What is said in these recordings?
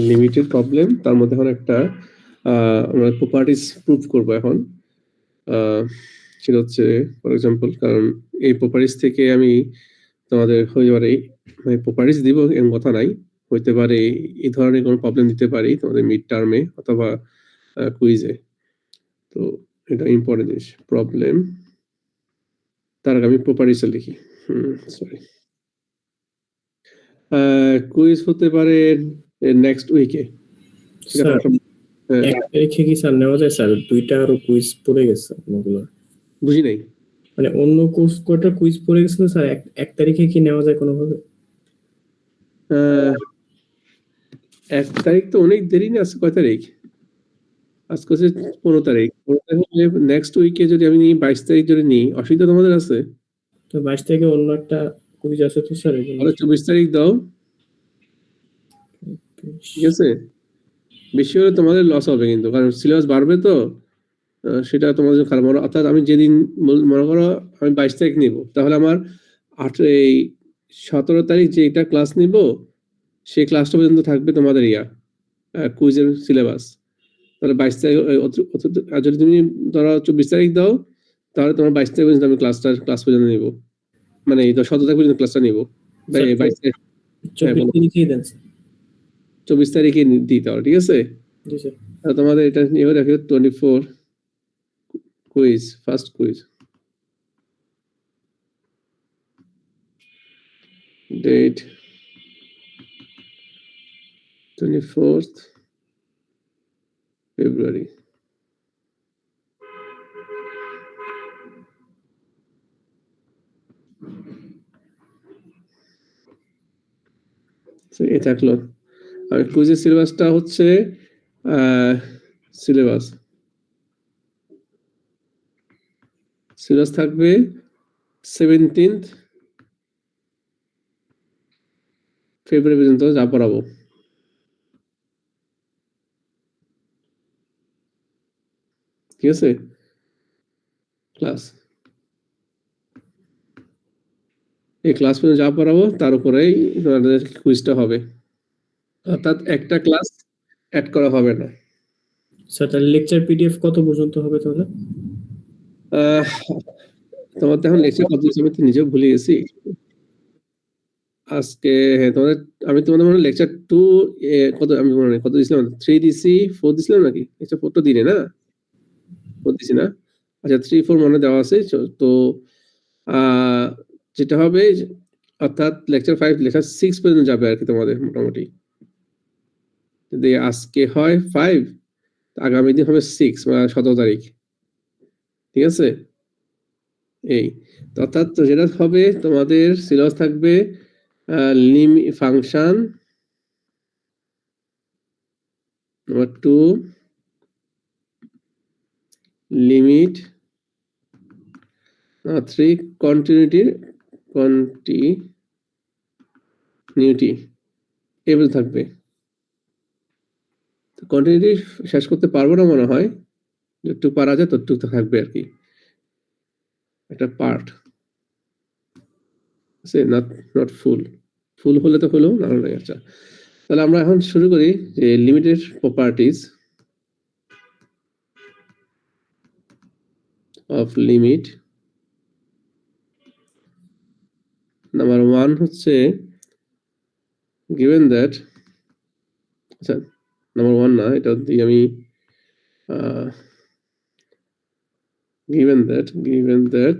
Limited problem, তার মধ্যে এখন একটা আমরা প্রপার্টিস প্রুভ করব এখন। সেটা হচ্ছে ফর এক্সাম্পল, কারণ এই প্রপার্টিস থেকে আমি তোমাদের হতে পারে মানে প্রপার্টিস দিব এমন কথা নাই, হইতে পারে এই ধরনের কোনো প্রবলেম দিতে পারি তোমাদের মিড টার্মে অথবা কুইজে। তো এটা ইম্পর্টেন্ট জিনিস, প্রবলেম তার আগে আমি প্রপার্টিসে লিখি। সরি, কুইজ হতে পারে নেক্সট উইকে। স্যার এক তারিখে কি স্যার নেওয়া যায়? স্যার দুইটা আরো কুইজ পড়ে গেছে অন্যগুলো। বুঝি নাই, মানে অন্য কোর্স কয়টা কুইজ পড়ে গেছে স্যার, এক তারিখে কি নেওয়া যায় কোনোভাবে? 1 তারিখ তো অনেক দেরি না, আজকে কয় তারিখ? আজকে হচ্ছে 15 তারিখ। নেক্সট উইকে যদি আমি নিই 22 তারিখ যদি নিই, অসুবিধা তোমাদের আছে? তো 22 তারিখে অন্য একটা কুইজ আছে তো স্যার। 24 তারিখ দাও, ঠিক আছে? বেশি হলে তোমাদের লস হবে কিন্তু, কারণ সিলেবাস বাড়বে তো, সেটা তোমাদের খারাপ। অর্থাৎ আমি যেদিন মনে করো আমি 22 তারিখ নিব, তাহলে আমার 17 তারিখ যে এটা ক্লাস নিব সেই ক্লাসটা পর্যন্ত থাকবে তোমাদের কুইজের সিলেবাস। তাহলে 22 তারিখ, আর যদি তুমি ধরো 24 তারিখ দাও, তাহলে তোমার 22 তারিখ পর্যন্ত আমি ক্লাস পর্যন্ত নিব, মানে 17 তারিখ পর্যন্ত ক্লাসটা নিব। 22 তারিখ 24 তারিখে দিতে হবে, ঠিক আছে? তোমাদের এটা নিয়ে রাখো 24 quiz, first quiz, date 24th February। এ থাকলো। আর কুইজের সিলেবাসটা হচ্ছে সিলেবাস থাকবে 17th ফেব্রুয়ারি পর্যন্ত যা পড়াবো। ঠিক আছে? ক্লাস, এই ক্লাস পর্যন্ত যা পড়াবো তার উপরেই তোমাদের কুইজটা হবে, অর্থাৎ একটা ক্লাস অ্যাড করা হবে না। স্যার তাহলে লেকচার পিডিএফ কত পর্যন্ত হবে তাহলে? তোমার তো এখন লেকচার কত দিচ্ছি আমি তো নিজেও ভুলে গেছি। আজকে তোমাদের আমি তোমাদের মনে লেকচার 2 কত আমি মনে কত দিছিলাম, 3 দিছি, 4 দিছিলাম নাকি? লেকচার 4 তো দিনে না, 4 দিছি না? আচ্ছা 3 4 মনে দেওয়া আছে। তো যেটা হবে অর্থাৎ লেকচার 5 লেকচার 6 পর্যন্ত যাবে আর কি তোমাদের মোটামুটি। যদি আজকে হয় 5, আগামী দিন হবে 6 মানে 17 তারিখ। ঠিক আছে? এই অর্থাৎ যেটা হবে তোমাদের সিলেবাস থাকবে ফাংশন নাম্বার 2, লিমিট 3, কন্টিনিউটি এগুলো থাকবে। কন্টিনিউটি শেষ করতে পারবো না মনে হয়, যতটুকু পারা যায় ততটুকু থাকবে আর কি, একটা পার্ট আছে, নট ফুল হলে তো হলো, না হলে। আচ্ছা তাহলে আমরা এখন শুরু করি যে limited properties of limit. Number 1 হচ্ছে given that, আচ্ছা নাম্বার 1 না, এটা দিয়ে আমি given that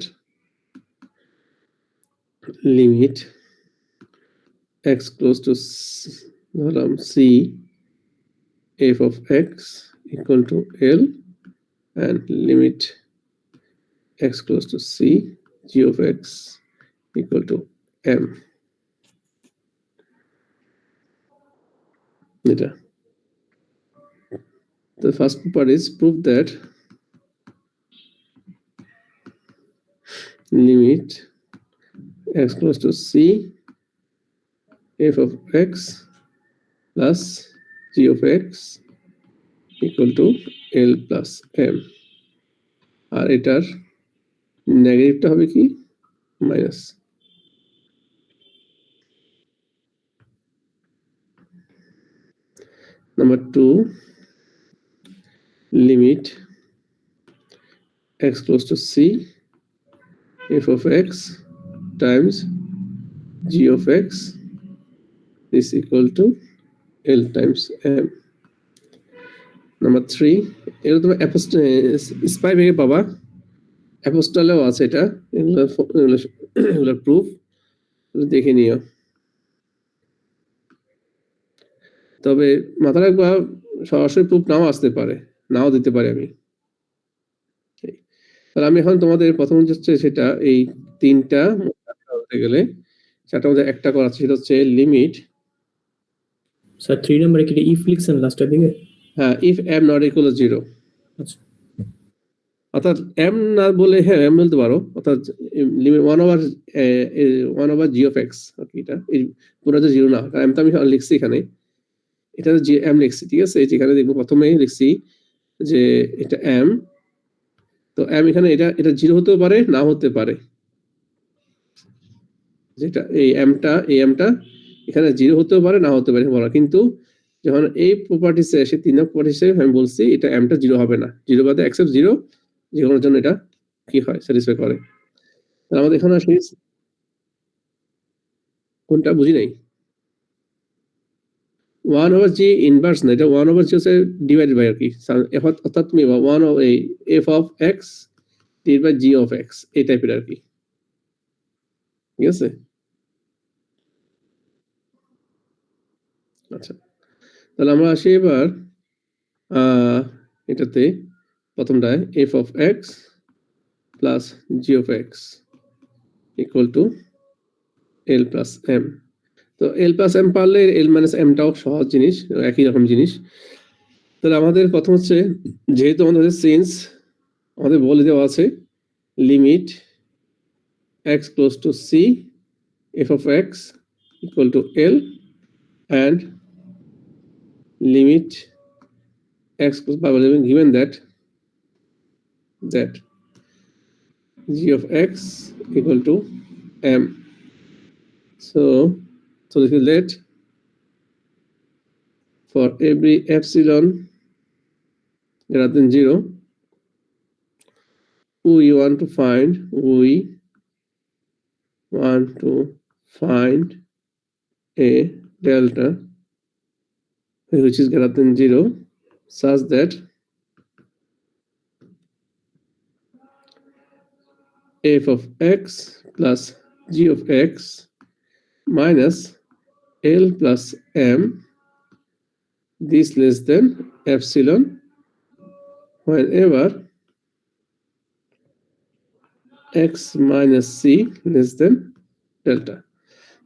limit x close to c f of x equal to L, and limit x close to c g of x equal to m. The first part is prove that limit x close to c f of x plus g of x equal to L plus m, আর এটার নেগেটিভটা হবে কি minus. Number 2, limit x close to c, f of x times g of x is equal to L times M. Number 3, এটা তুমি spy ভেঙে পাবা, অ্যাপোস্টলেও আছে এটা, এগুলো প্রুফ দেখে নিও। তবে মাথা রাখবা সরাসরি প্রুফ নাও আসতে পারে, নাও দিতে পারে আমি। তাহলে আমি এখন তোমাদের প্রথম হচ্ছে সেটা এই 3টা বলতে গেলে 4টার মধ্যে একটা করা ছিল হচ্ছে লিমিট। স্যার 3 নম্বরে কি ইফ লিখছেন লাস্টের দিকে? হ্যাঁ, if m not equal to 0। আচ্ছা, অর্থাৎ m না বলে হ্যাঁ m বলতে পারো, অর্থাৎ limit 1 over g of x। ওকে, এটা এই পুরোটা 0 না, কারণ m তো আমি লিখছি এখানে, এটা যে m লিখছি, ঠিক আছে। যেখানে দেখবো প্রথমে লিখছি যে এটা m, তো m এখানে এটা 0 হতেও পারে, না হতে পারে। যেটা এই mটা এখানে 0 হতেও পারে, না হতে পারে বলা, কিন্তু যখন এই প্রপার্টিসে এসে 3 নং প্রপার্টিসে আমি বলছি এটা mটা 0 হবে না, 0 বাদে অ্যাকসেপ্ট 0 যে কোনোর জন্য এটা কি হয়, স্যাটিসফাই করে। তাহলে আমাদের এখানে আসলে কোনটা বুঝি নাই, 1 over g ইনভার্স না, এটা 1 over g হচ্ছে ডিভাইডেড বাই আর কি, অর্থাৎ তুমি 1 of f of x divide by g of x এই টাইপের আর কি, ঠিক আছে। আচ্ছা, তাহলে আমরা আসি এবার এটাতে প্রথমটায় f of x plus g of x equal two l plus m। তো l প্লাস m পারলে l মাইনাস mটাও সহজ জিনিস, একই রকম জিনিস। তাহলে আমাদের প্রথম হচ্ছে, যেহেতু আমাদের সিন্স আমাদের বলে দেওয়া আছে limit x close two c f of x equal to l and limit x given that g of x equal to m. So this is let for every epsilon greater than 0 we want to find a delta which is greater than 0 such that f of x plus g of x minus l plus m this less than epsilon whenever x minus c less than delta.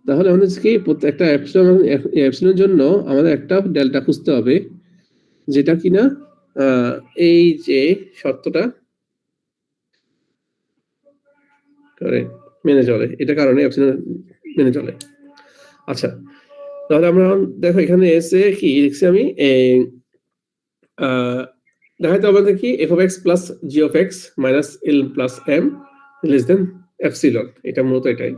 তাহলে আমাদের কি প্রত্যেকটা এপসিলনের জন্য আমাদের একটা delta খুঁজতে হবে, যেটা কিনা এই যে শর্তটা করে মেনে চলে, এটা কারণে এপসিলন মেনে চলে। আচ্ছা, তাহলে আমরা দেখো এখানে এসে কি লিখছি আমি, দেখাইতে আমাদের কি f of x plus g of x minus l plus m less than epsilon, এটা মূলত এটাই।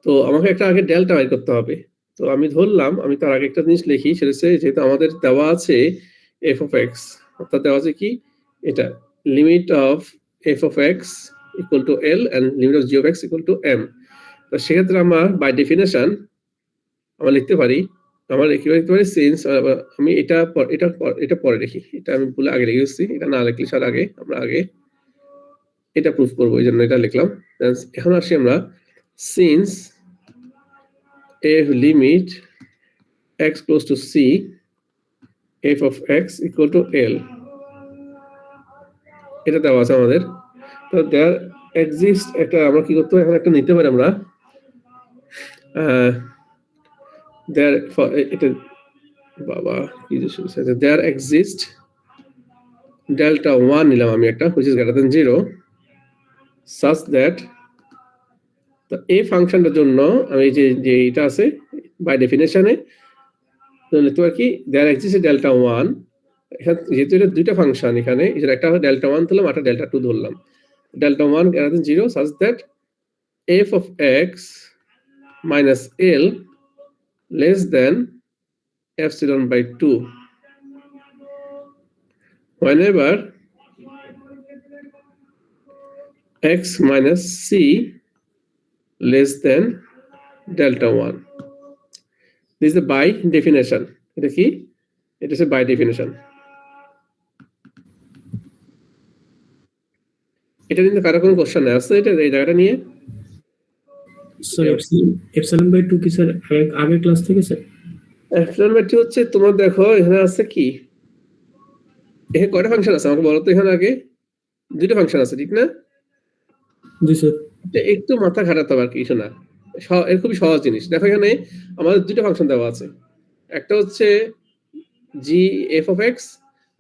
তো আমাকে একটা আগে ডেল্টা বের করতে হবে। তো আমি ধরলাম, আমি তার আগে একটা জিনিস লিখি, সেটা হচ্ছে যেহেতু আমাদের দেওয়া আছে f of x, অর্থাৎ দেওয়া আছে কি এটা limit of f of x equal to l and limit of g of x equal to m। তো সেক্ষেত্রে আমরা বাই ডেফিনেশন আমরা লিখতে পারি, আমরা কিভাবে লিখতে পারি, সিন্স আমি এটা পরে লিখি, এটা আমি ভুলে আগে লিখেছি, এটা না লিখলে সার আগে আমরা আগে এটা প্রুফ করবো, এই জন্য এটা লিখলাম। এখন আসি আমরা, since f limit x close to c f of x equal to l, এটা দেওয়া আছে আমাদের। তো there exists একটা, আমরা কি করতে এখন একটা নিতে পারি আমরা there for এটা বাবা কি যে শুনছে, there exist delta 1 নিলাম আমি একটা which is greater than 0 such that তো এই ফাংশনটার জন্য আমি যে এটা আছে বাই ডেফিনেশনে তো কি there exists delta 1, যেহেতু এটা দুইটা ফাংশন, এখানে একটা ডেল্টা 1 ধরলাম, একটা ডেল্টা 2 ধরলাম, delta 1 greater than 0 such that f of x minus l less than epsilon by 2 whenever x minus c less than delta 1. This is the by definition. এটা কি? এটা হচ্ছে by definition. এটা কিন্তু কারো কোনো কোশ্চেন আছে এটা এই জায়গাটা নিয়ে? স্যার এপসাইলন বাই 2 কি স্যার আগে ক্লাস থেকে স্যার? এপসাইলন বাই 2 হচ্ছে তোমার দেখো এখানে আছে কি? এখানে কয়টা ফাংশন আছে আমাকে বলো তো এখানে আগে? দুটো ফাংশন আছে ঠিক না? জি স্যার। এটা একটু মাথা খাটাতে হবে আর কিছু না। এর খুবই সহজ জিনিস। দেখো এখানে আমাদের দুটো ফাংশন দেওয়া আছে। একটা হচ্ছে g f of x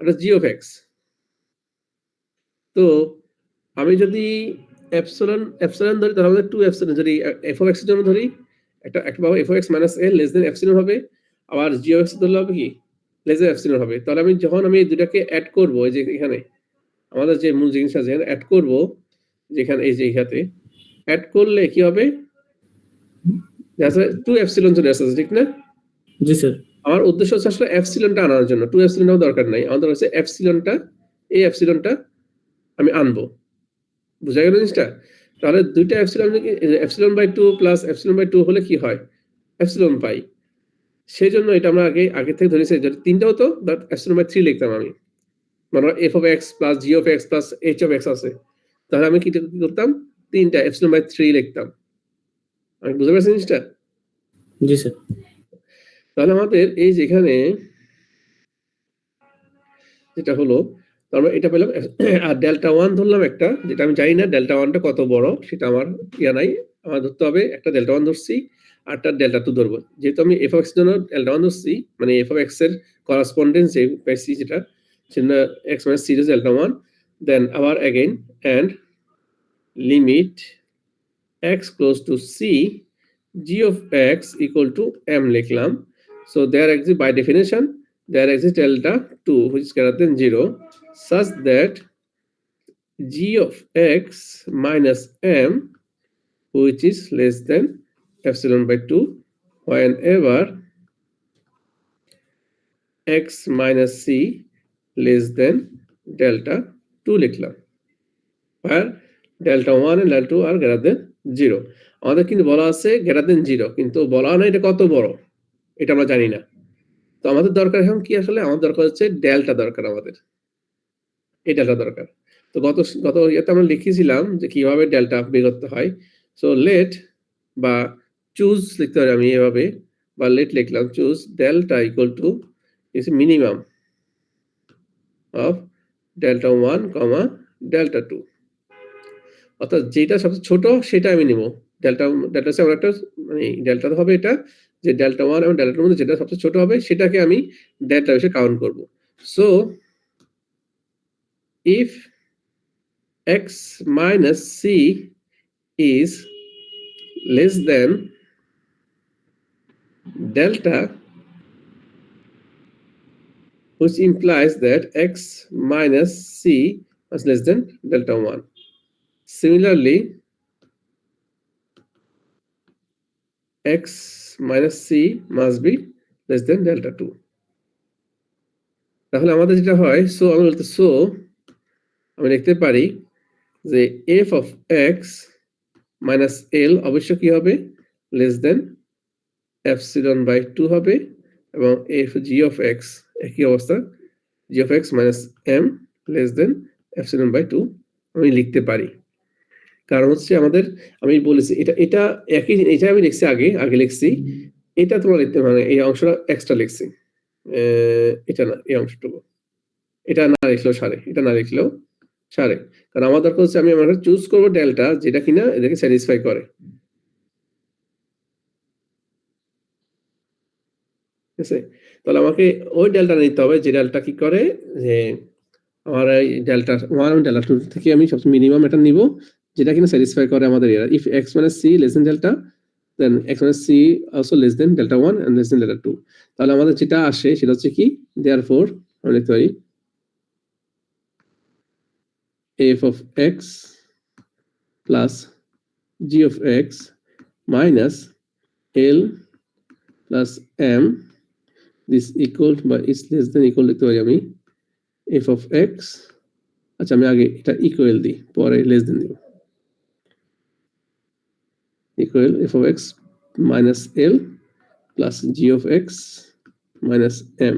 R g of x। তো আমি যদি এপসিলন ধরি তাহলে আমাদের 2 এপসিলন যদি f of x এর জন্য ধরি একটা পাবো f of x minus a less than epsilon হবে আবার g of x ধরলে হবে কি less than এপসিলন হবে। তাহলে আমি যখন আমি এই দুটাকে অ্যাড করব এই যে এখানে আমাদের যে মূল জিনিস আছে অ্যাড করব যেখানে এই যে এখানে অ্যাড করলে কি হবে? দেখা 2 এপসিলন চলে আসছে ঠিক না? জি স্যার। আমার উদ্দেশ্য হচ্ছে আসলে এপসিলনটা আনার জন্য 2 এপসিলনও দরকার নাই। আমাদের হচ্ছে এপসিলনটা এই এপসিলনটা আমি আনবো। বুঝা গেল জিনিসটা? তাহলে দুইটা epsilon epsilon by 2 plus epsilon by 2 হলে কি হয়? এপসিলন পাই। সেজন্য এটা আমরা আগে থেকে ধরেছি যদি তিনটা হতো বাট এপসিলন বাই 3 লিখতাম আমি। মানে f of x plus g of x plus h of x আছে। তাহলে আমি কি করতাম? তিনটা এপসিলন বাই 3 লিখতাম। আমি বুঝতে পারছি জিনিসটা? জি স্যার। তাহলে আমাদের এই যেখানে যেটা হলো তারপর এটা পেলাম আর ডেল্টা 1 ধরলাম একটা যেটা আমি জানি না ডেল্টা 1টা কত বড় সেটা আমার ইয়া নাই। আমার ধরতে হবে একটা ডেল্টা 1 ধরছি আরটা ডেল্টা 2 ধরবো। যেহেতু আমি f of x এর জন্য ডেল্টা 1 ধরছি মানে f of x এর করেসপন্ডেন্স যে পাইছি যেটা সেটা x minus c is delta 1 then আবার again and limit x close to c g of x equal to m লিখলাম। So there exists by definition there exists delta 2 which is greater than 0 such that g of x minus m which is less than epsilon by 2 whenever x minus c less than delta 2 লিখলাম where delta 1 and delta 2 are greater than 0 আমাদের কিন্তু বলা আছে greater than 0 কিন্তু বলা না এটা কত বড় এটা আমরা জানি না। তো আমাদের দরকার এখন কি আসলে আমাদের দরকার হচ্ছে ডেল্টা দরকার আমাদের এই ডেল্টা দরকার। তো গত ইয়েতে আমরা লিখেছিলাম যে কিভাবে ডেল্টা বের করতে হয়। সো লেট বা চুজ লিখতে পারি আমি এভাবে বা লেট লিখলাম choose delta equal to is minimum of delta 1 comma delta 2 অর্থাৎ যেটা সবচেয়ে ছোট সেটা আমি নিব ডেল্টা ডেল্টা আমরা একটা মানে ডেল্টা হবে এটা যে ডেল্টা 1 এবং ডেল্টা 2 এর মধ্যে যেটা সবচেয়ে ছোট হবে সেটাকে আমি ডেল্টা হিসেবে কাউন্ট করব। So if x minus c is less than delta which implies that x minus c is less than delta 1. Similarly, x minus c must be less than delta 2. তাহলে আমাদের যেটা হয় সো আমি বলতে so আমি লিখতে পারি যে f of x minus l অবশ্য কি হবে less than epsilon by 2 হবে এবং f g of x একই অবস্থা g of x minus m less than epsilon by 2 আমি লিখতে পারি। কারণ হচ্ছে আমাদের আমি বলেছি এটা একই এটা আমি লিখছি আগে লিখছি এটা তোমার লিখতে মানে এই অংশটা এক্সট্রা লিখছি এটা না এই অংশটুকু এটা না লিখলেও সারে এটা না লিখলেও সারে কারণ আমাদের হচ্ছে আমি আমার চুজ করব ডেল্টা যেটা কিনা এটাকে স্যাটিসফাই করে। ঠিক আছে তাহলে আমাকে ওই ডেল্টা নিতে হবে যে ডেল্টা কি করে যে আমার এই ডেল্টা 1 এবং ডেল্টা 2 থেকে আমি সবচেয়ে মিনিমাম এটা নিব যেটা কিনা স্যাটিসফাই করে আমাদের এর if x minus c less than delta then x minus c also less than delta 1 and less than delta 2 তাহলে আমাদের যেটা আসে সেটা হচ্ছে কি therefore আমরা লিখতে পারি f of x plus g of x minus l plus m this equal বা is less than equal লিখতে পারি আমি এফ অফ এক্স, আচ্ছা আমি আগে এটা ইকুয়াল দিই, পরে লেস দেন দিব, equal f of x minus L plus g of x minus M,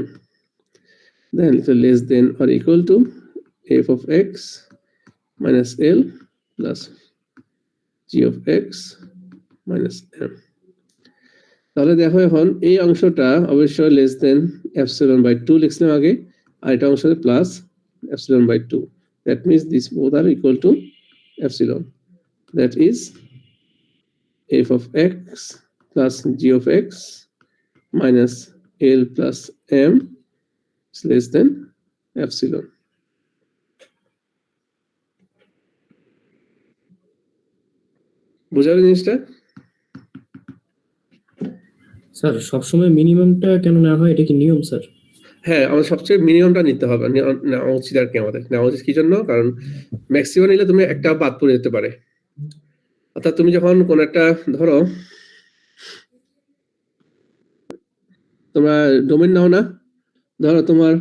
then less than or equal to f of x minus L plus g of x minus M. তাহলে দেখো এখন এই অংশটা অবশ্যই less than epsilon by 2 লিখছিলাম আগে, আর এটা অংশ plus epsilon by 2, that means this both are equal to epsilon, that is f of x plus g of x minus L plus M is less than epsilon. বুঝা গেল জিনিসটা? Sir সবসময় মিনিমামটা কেন নেওয়া হয়, এটা কি নিয়ম স্যার? হ্যাঁ, আমাদের সবচেয়ে মিনিমামটা নিতে হবে, নেওয়া উচিত আর কি আমাদের। নেওয়া উচিত কি জন্য? কারণ ম্যাক্সিমাম নিলে তুমি একটা বাদ পড়ে যেতে পারে। অর্থাৎ তুমি যখন কোন একটা ধরো তোমরা ডোমেন নাও না, ধরো তোমার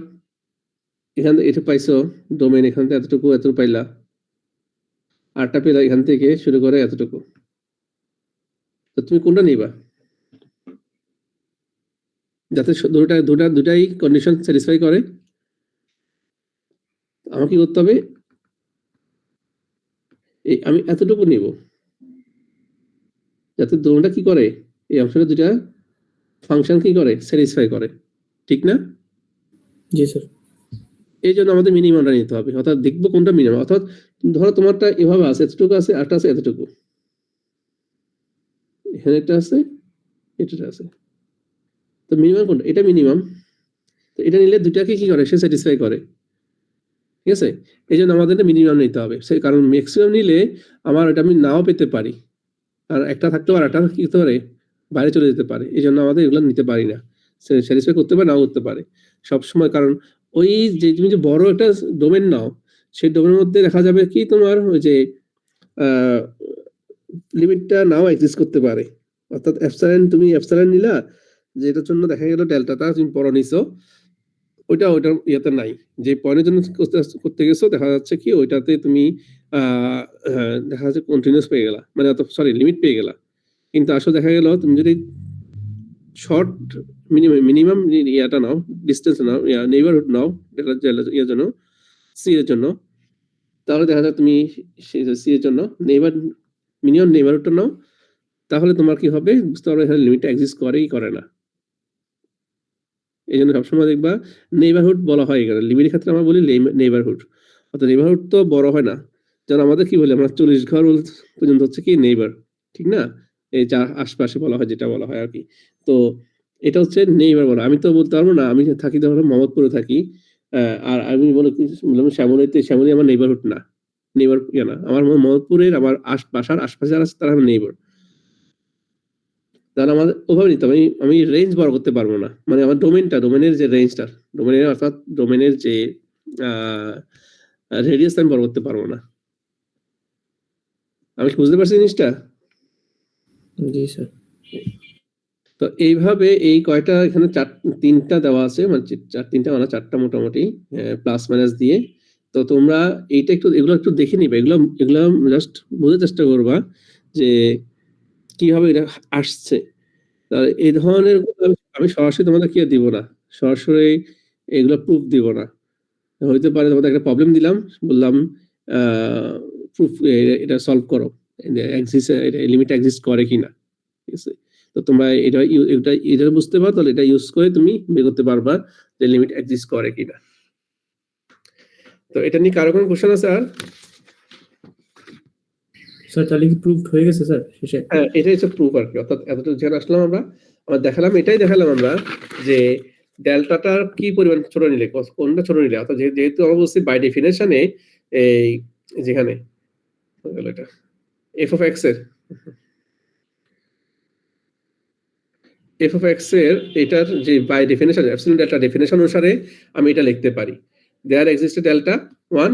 এখান থেকে এটা পাইছো ডোমেন, এখান থেকে এতটুকু এতটুকু পাইলা, আরটা পেলা এখান থেকে শুরু করে এতটুকু, তো তুমি কোনটা নিবা? যাতে দুটাই কন্ডিশন স্যাটিসফাই করে। আমাকে কি করতে হবে? এই আমি এতটুকু নিব যাতে দুটোটা কি করে, এই অংশটা দুটা ফাংশন কি করে, স্যাটিসফাই করে, ঠিক না? জি স্যার। এই জন্য আমাদের মিনিমামটা নিতে হবে, অর্থাৎ দেখবো কোনটা মিনিমাম। অর্থাৎ ধরো তোমারটা এভাবে আছে, এতটুকু আছে, আরটা আছে এতটুকু, এখানে একটা আছে, এটা আছে, তো মিনিমাম কোনটা? এটা মিনিমাম। তো এটা নিলে দুটাকে কি করে, সে স্যাটিসফাই করে, ঠিক আছে? এই জন্য আমাদের মিনিমাম নিতে হবে, সেই কারণ ম্যাক্সিমাম নিলে আমার এটা আমি নাও পেতে পারি, আর একটা থাকতে পারে, একটা কি করতে পারে, বাইরে চলে যেতে পারে। এই জন্য আমাদের এগুলো নিতে পারি না, স্যাটিসফাই করতে পারে নাও করতে পারে সবসময়। কারণ ওই যে তুমি যে বড় একটা ডোমেন নাও, সেই ডোমেনের মধ্যে দেখা যাবে কি তোমার ওই যে লিমিটটা নাও এক্সিস্ট করতে পারে। অর্থাৎ এপসাইলন, তুমি এপসাইলন নিলা, যেটার জন্য দেখা গেল ডেল্টাটা তুমি বড় নিছো, ওইটার ইয়েতে নাই, যে পয়েন্টের জন্য করতে গেছো দেখা যাচ্ছে কি ওইটাতে তুমি দেখা যাচ্ছে কন্টিনিউয়াস পেয়ে গেলা, মানে সরি লিমিট পেয়ে গেলা। কিন্তু আসলে দেখা গেল তুমি যদি শর্ট মিনিমাম ইয়াটা নাও, ডিস্টেন্স নাও, নেইবারহুড নাও, ইয়ার জন্য সি এর জন্য, তাহলে দেখা যায় তুমি সি এর জন্য মিনিমাম নেইবারহুডটা নাও, তাহলে তোমার কি হবে বুঝতে পারবে এখানে লিমিটটা এক্সিস্ট করেই করে না। এই জন্য সবসময় দেখবা নেইবারহুড বলা হয়, এখানে লিমিটের ক্ষেত্রে আমরা বলি নেইবারহুড, অর্থাৎ নেইবারহুড তো বড় হয় না। যেমন আমাদের কি বলি, আমরা 40 ঘর পর্যন্ত হচ্ছে কি নেইবার, ঠিক না? এই যা আশপাশে বলা হয়, যেটা বলা হয় আর কি। তো এটা হচ্ছে নেইবার বলা। আমি তো বলতে পারবো না, আমি থাকি ধরো মোহাম্মদপুরে থাকি, আর আমি বললাম শ্যামলী আমার নেইবারহুড না, নেইবার ইয়ে না, আমার মোহাম্মদপুরের আমার বাসার আশপাশে যারা আছে তারা আমার নেইবার। তাহলে আমাদের ওভাবে নিতে হবে, আমি রেঞ্জ বড় করতে পারবো না, মানে আমার ডোমেনের যে রেঞ্জটা, ডোমেনের অর্থাৎ ডোমেনের যে রেডিয়াস আমি বড় করতে পারবো না। আমি কি বুঝতে পারছি জিনিসটা? জি স্যার। তো এইভাবে এই কয়টা এখানে তিনটা দেওয়া আছে, মানে তিনটা মানে চারটা মোটামুটি প্লাস মাইনাস দিয়ে। তো তোমরা এইটা এগুলো একটু দেখে নিবে, এগুলো জাস্ট বোঝার চেষ্টা করবা যে কিভাবে এটা আসছে। এই ধরনের আমি সরাসরি তোমাদের কি দিব না, সরাসরি এগুলো প্রুফ দিব না। হইতে পারে তোমাদের একটা প্রবলেম দিলাম, বললাম প্রুফ এটা সলভ করো, লিমিট এক্সিস্ট করে কিনা, ঠিক আছে? তো তোমরা এটা বুঝতে পারো, তাহলে এটা ইউজ করে তুমি বের করতে পারবা যে লিমিট এক্সিস্ট করে কিনা। তো এটা নিয়ে কারো কোনো কোশ্চেন আছে? আর স্যার তাহলে কি প্রুফড হয়ে গেছে স্যার শেষে? হ্যাঁ, এটাই হচ্ছে প্রুফ আর কি। অর্থাৎ এতটুকু যেখানে আসলাম আমরা দেখালাম আমরা যে ডেল্টাটার কি পরিমাণ ছোট নিলে, কোনটা ছোট নিলে, অর্থাৎ যেহেতু আমরা বলছি বাই ডেফিনেশনে এই যেখানে এটা এফ অফ এক্স এর এটার যে by definition absolute delta definition অনুসারে আমি এটা লিখতে পারি, দেয়ার এক্সিস্ট ডেল্টা 1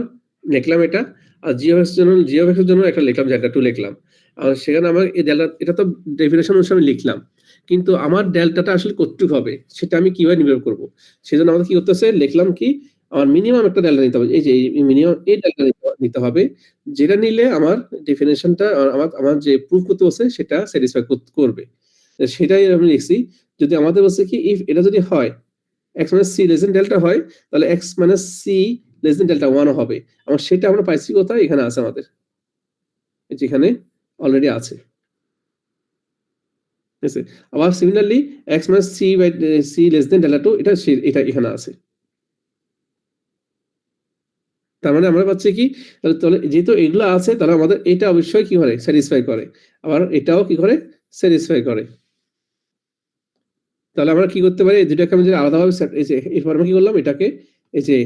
লিখলাম এটা, আর জি অফ এক্স এর জন্য একটা লিখলাম, ডেল্টা 2 লিখলাম। আর সেখানে আমার এই ডেল্টা, এটা তো ডেফিনেশন অনুসারে আমি লিখলাম, কিন্তু আমার ডেল্টাটা আসলে কতটুকু হবে সেটা আমি কিভাবে নির্ভর করব? সেজন্য আমাদের কি করতে হচ্ছে, লিখলাম কি আমার মিনিমাম একটা ডেল্টা নিতে হবে। এই যে মিনিমাম এই ডেল্টা নিতে হবে। যেটা নিলে আমার ডেফিনিশনটা আমার যে প্রুফ করতে বলছে সেটা স্যাটিসফাই করবে। সেটাই আমি লিখছি। যদি আমাদের বলছে কি ইফ এটা যদি হয় x - c less than delta হয় তাহলে x - c less than delta 1 ও হবে। সেটা আমরা পাইছি কোথায়? এখানে আছে আমাদের। যেখানে অলরেডি আছে। ঠিক আছে? আবার similarly x - c less than delta 2 এটা এখানে আছে। তার মানে আমরা পাচ্ছি কি তাহলে যেহেতু এগুলো আছে তাহলে আমাদের এটা অবশ্যই কি করে স্যাটিসফাই করে। আবার এটাও কি করে স্যাটিসফাই করে। তাহলে আমরা কি করতে পারি? এই দুটাকে আমি যদি আলাদাভাবে এই যে এরপর আমরা কি করলাম এটাকে এই যে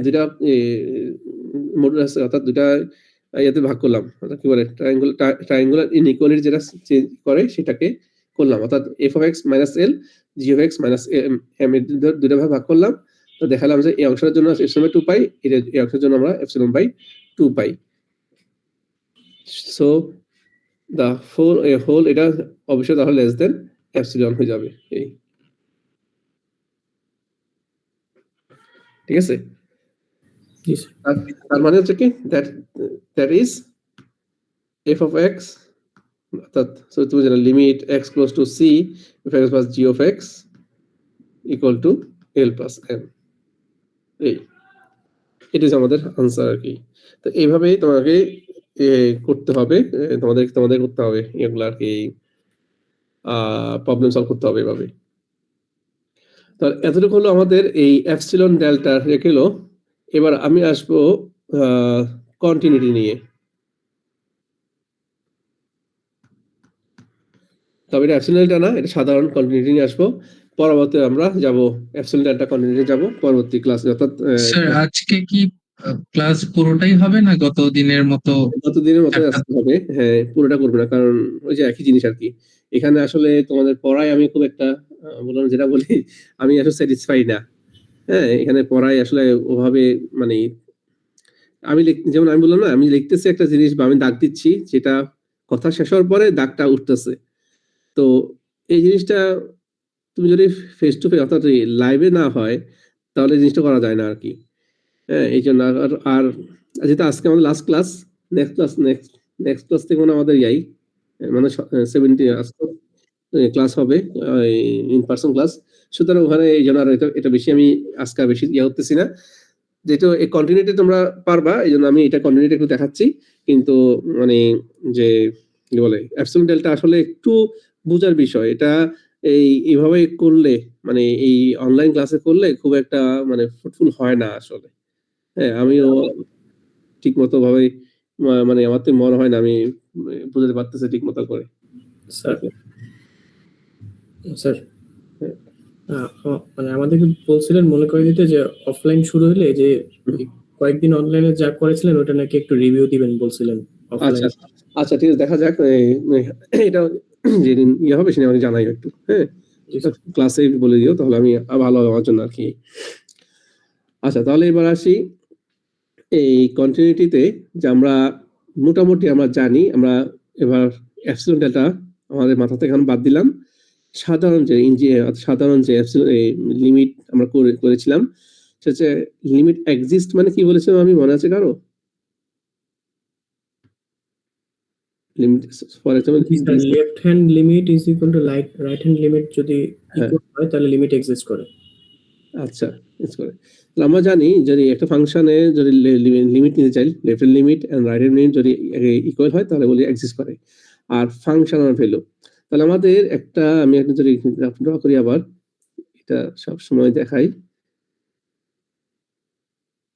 দুটা মডুলাস অর্থাৎ দুটা ইয়াতে ভাগ করলাম। অর্থাৎ কি বলে ট্রায়াঙ্গুলার ইনইকুয়ালিটি যেটা চেঞ্জ করে সেটাকে করলাম। অর্থাৎ f of x minus l g of x minus m এর দুটা ভাগ করলাম। তো দেখালাম যে এই অংশের জন্য epsilon by 2 পাই, এই অংশের জন্য আমরা epsilon by 2 pi. So the whole এটা অবশ্যই তাহলে less than epsilon হয়ে যাবে এই। ঠিক আছে? জি স্যার। তার মানে হচ্ছে কি that is f of x অর্থাৎ তুমি জানো limit x close to c f x plus g of x equal to l plus m এই এটা হচ্ছে আমাদের আনসার আর কি। তো এইভাবেই তোমাকে করতে হবে, তোমাদের করতে হবে এগুলো আর কি প্রবলেম সলভ করতে হবে এভাবে। তাহলে এতটুকু হলো আমাদের এই এপসিলন ডেল্টা রেখে এলো। এবার আমি আসবো কন্টিনিউটি নিয়ে। তবে এটা এপসিলন ডেল্টা না, এটা সাধারণ কন্টিনিউটি নিয়ে আসবো। পরবর্তী আমরা যাব এপসিলন ডেল্টা কন্টিনিউটি যাব পরবর্তী ক্লাসে। অর্থাৎ স্যার আজকে কি ক্লাস পুরোটাই হবে না গত দিনের মতো? গত দিনের মতো আসতে হবে। হ্যাঁ, পুরোটা করবো না, কারণ ওই যে একই জিনিস আর কি। এখানে আসলে তোমাদের পড়ায় আমি খুব একটা বললাম যেটা বলি আমি আসলে স্যাটিসফাই না। হ্যাঁ, এখানে পড়ায় আসলে ওভাবে মানে আমি যেমন আমি বললাম না, আমি লিখতেছি একটা জিনিস বা আমি দাগ দিচ্ছি, যেটা কথা শেষ হওয়ার পরে দাগটা উঠতেছে। তো এই জিনিসটা তুমি যদি ফেস টু ফেস অর্থাৎ লাইভে না হয় তাহলে জিনিসটা করা যায় না আর কি। হ্যাঁ, এই জন্য আর যেহেতু আজকে আমাদের লাস্ট ক্লাস, নেক্সট ক্লাস থেকে মানে আমাদের মানে 70 ক্লাস হবে ইন পারসন ক্লাস। সুতরাং ওখানে এই জন্য আর এটা বেশি আমি আজকে বেশি করতেছি না। যেহেতু এই কন্টিনিউটি তোমরা পারবা এই জন্য আমি এটা কন্টিনিউটি একটু দেখাচ্ছি। কিন্তু মানে যে কি বলে অ্যাবসলিউট ডেল্টা আসলে একটু বোঝার বিষয়। এটা এইভাবে করলে মানে এই অনলাইন ক্লাসে করলে খুব একটা মানে ফ্রুটফুল হয় না আসলে। হ্যাঁ, আমিও ঠিক মতো ভাবে মানে আমার তো মনে হয় না আমি বুঝাতে পারতেছি ঠিক মতো করে। স্যার মানে আমাদেরকে বলছিলেন মনে করে দিতে যে অফলাইন শুরু হলে যে কয়েকদিন অনলাইনে যা করেছিলেন ওটা নাকি একটু রিভিউ দিবেন বলছিলেন। আচ্ছা আচ্ছা, ঠিক আছে, দেখা যাক। এটা যেদিন হবে সেদিন আমি জানাই একটু। হ্যাঁ, ক্লাসে বলে দিও তাহলে আমি ভালো হবে আমার জন্য আর কি। আচ্ছা, তাহলে এবার আসি এই কন্টিনিউটিতে যে আমরা মোটামুটি আমরা জানি। আমরা এবার এপসিলন ডেল্টা আমাদের মাথা থেকে এখন বাদ দিলাম। সাধারণ যে লিমিট আমরা করেছিলাম সেটা হচ্ছে লিমিট এক্সিস্ট মানে কি বলেছিলাম আমি, মনে আছে কারো? Limit for example left hand limit is equal to right hand limit যদি ইকুয়াল হয় তাহলে লিমিট এক্সিস্ট করে। আচ্ছা, তাহলে আমরা জানি যদি একটা ফাংশনে যদি লিমিট নিতে চাই, left hand limit and right hand limit যদি ইকুয়াল হয় তাহলে বলি এক্সিস্ট করে। আর ফাংশন আর ভ্যালু, তাহলে আমাদের আমি একটা যদি ড্র করি, আবার এটা সব সময় দেখাই।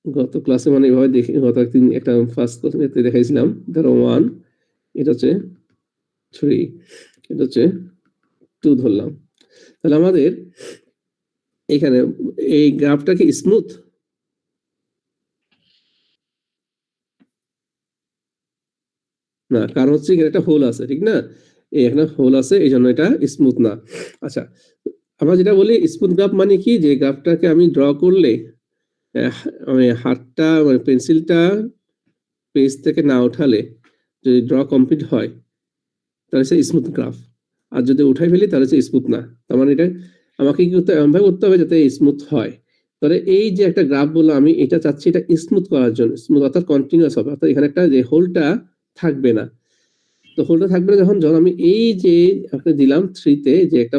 গত ক্লাসে মানে এভাবে দেখি, গত একদিন একটা ফার্স্ট ক্লাসে দেখাইছিলাম। ধরো 1, এটা হচ্ছে 3, এটা হচ্ছে 2 ধরলাম। তাহলে আমাদের এখানে এই গ্রাফটা কি স্মুথ? না, কারণ হচ্ছে এখানে একটা হোল আছে, ঠিক না? এখানে হোল আছে, এই জন্য এটা স্মুথ না। আচ্ছা, আমরা যেটা বলি স্মুথ গ্রাফ মানে কি, যে গ্রাফটাকে আমি ড্র করলে হাতটা মানে পেন্সিলটা পেজ থেকে না উঠালে যদি ড্র কমপ্লিট হয় তাহলে সে স্মুথ গ্রাফ। আর যদি উঠাই ফেলি তাহলে সে স্মুথ না। তার মানে এটা আমাকে কি করতে হবে, এমনভাবে করতে হবে যাতে স্মুথ হয়। তাহলে এই যে একটা গ্রাফ বললাম আমি, এটা চাচ্ছি এটা স্মুথ করার জন্য, স্মুথ অর্থাৎ কন্টিনিউয়াস হবে, অর্থাৎ এখানে একটা যে হোলটা থাকবে না। তো হোলটা থাকবে না যখন আমি এই যে একটা দিলাম 3-তে যে একটা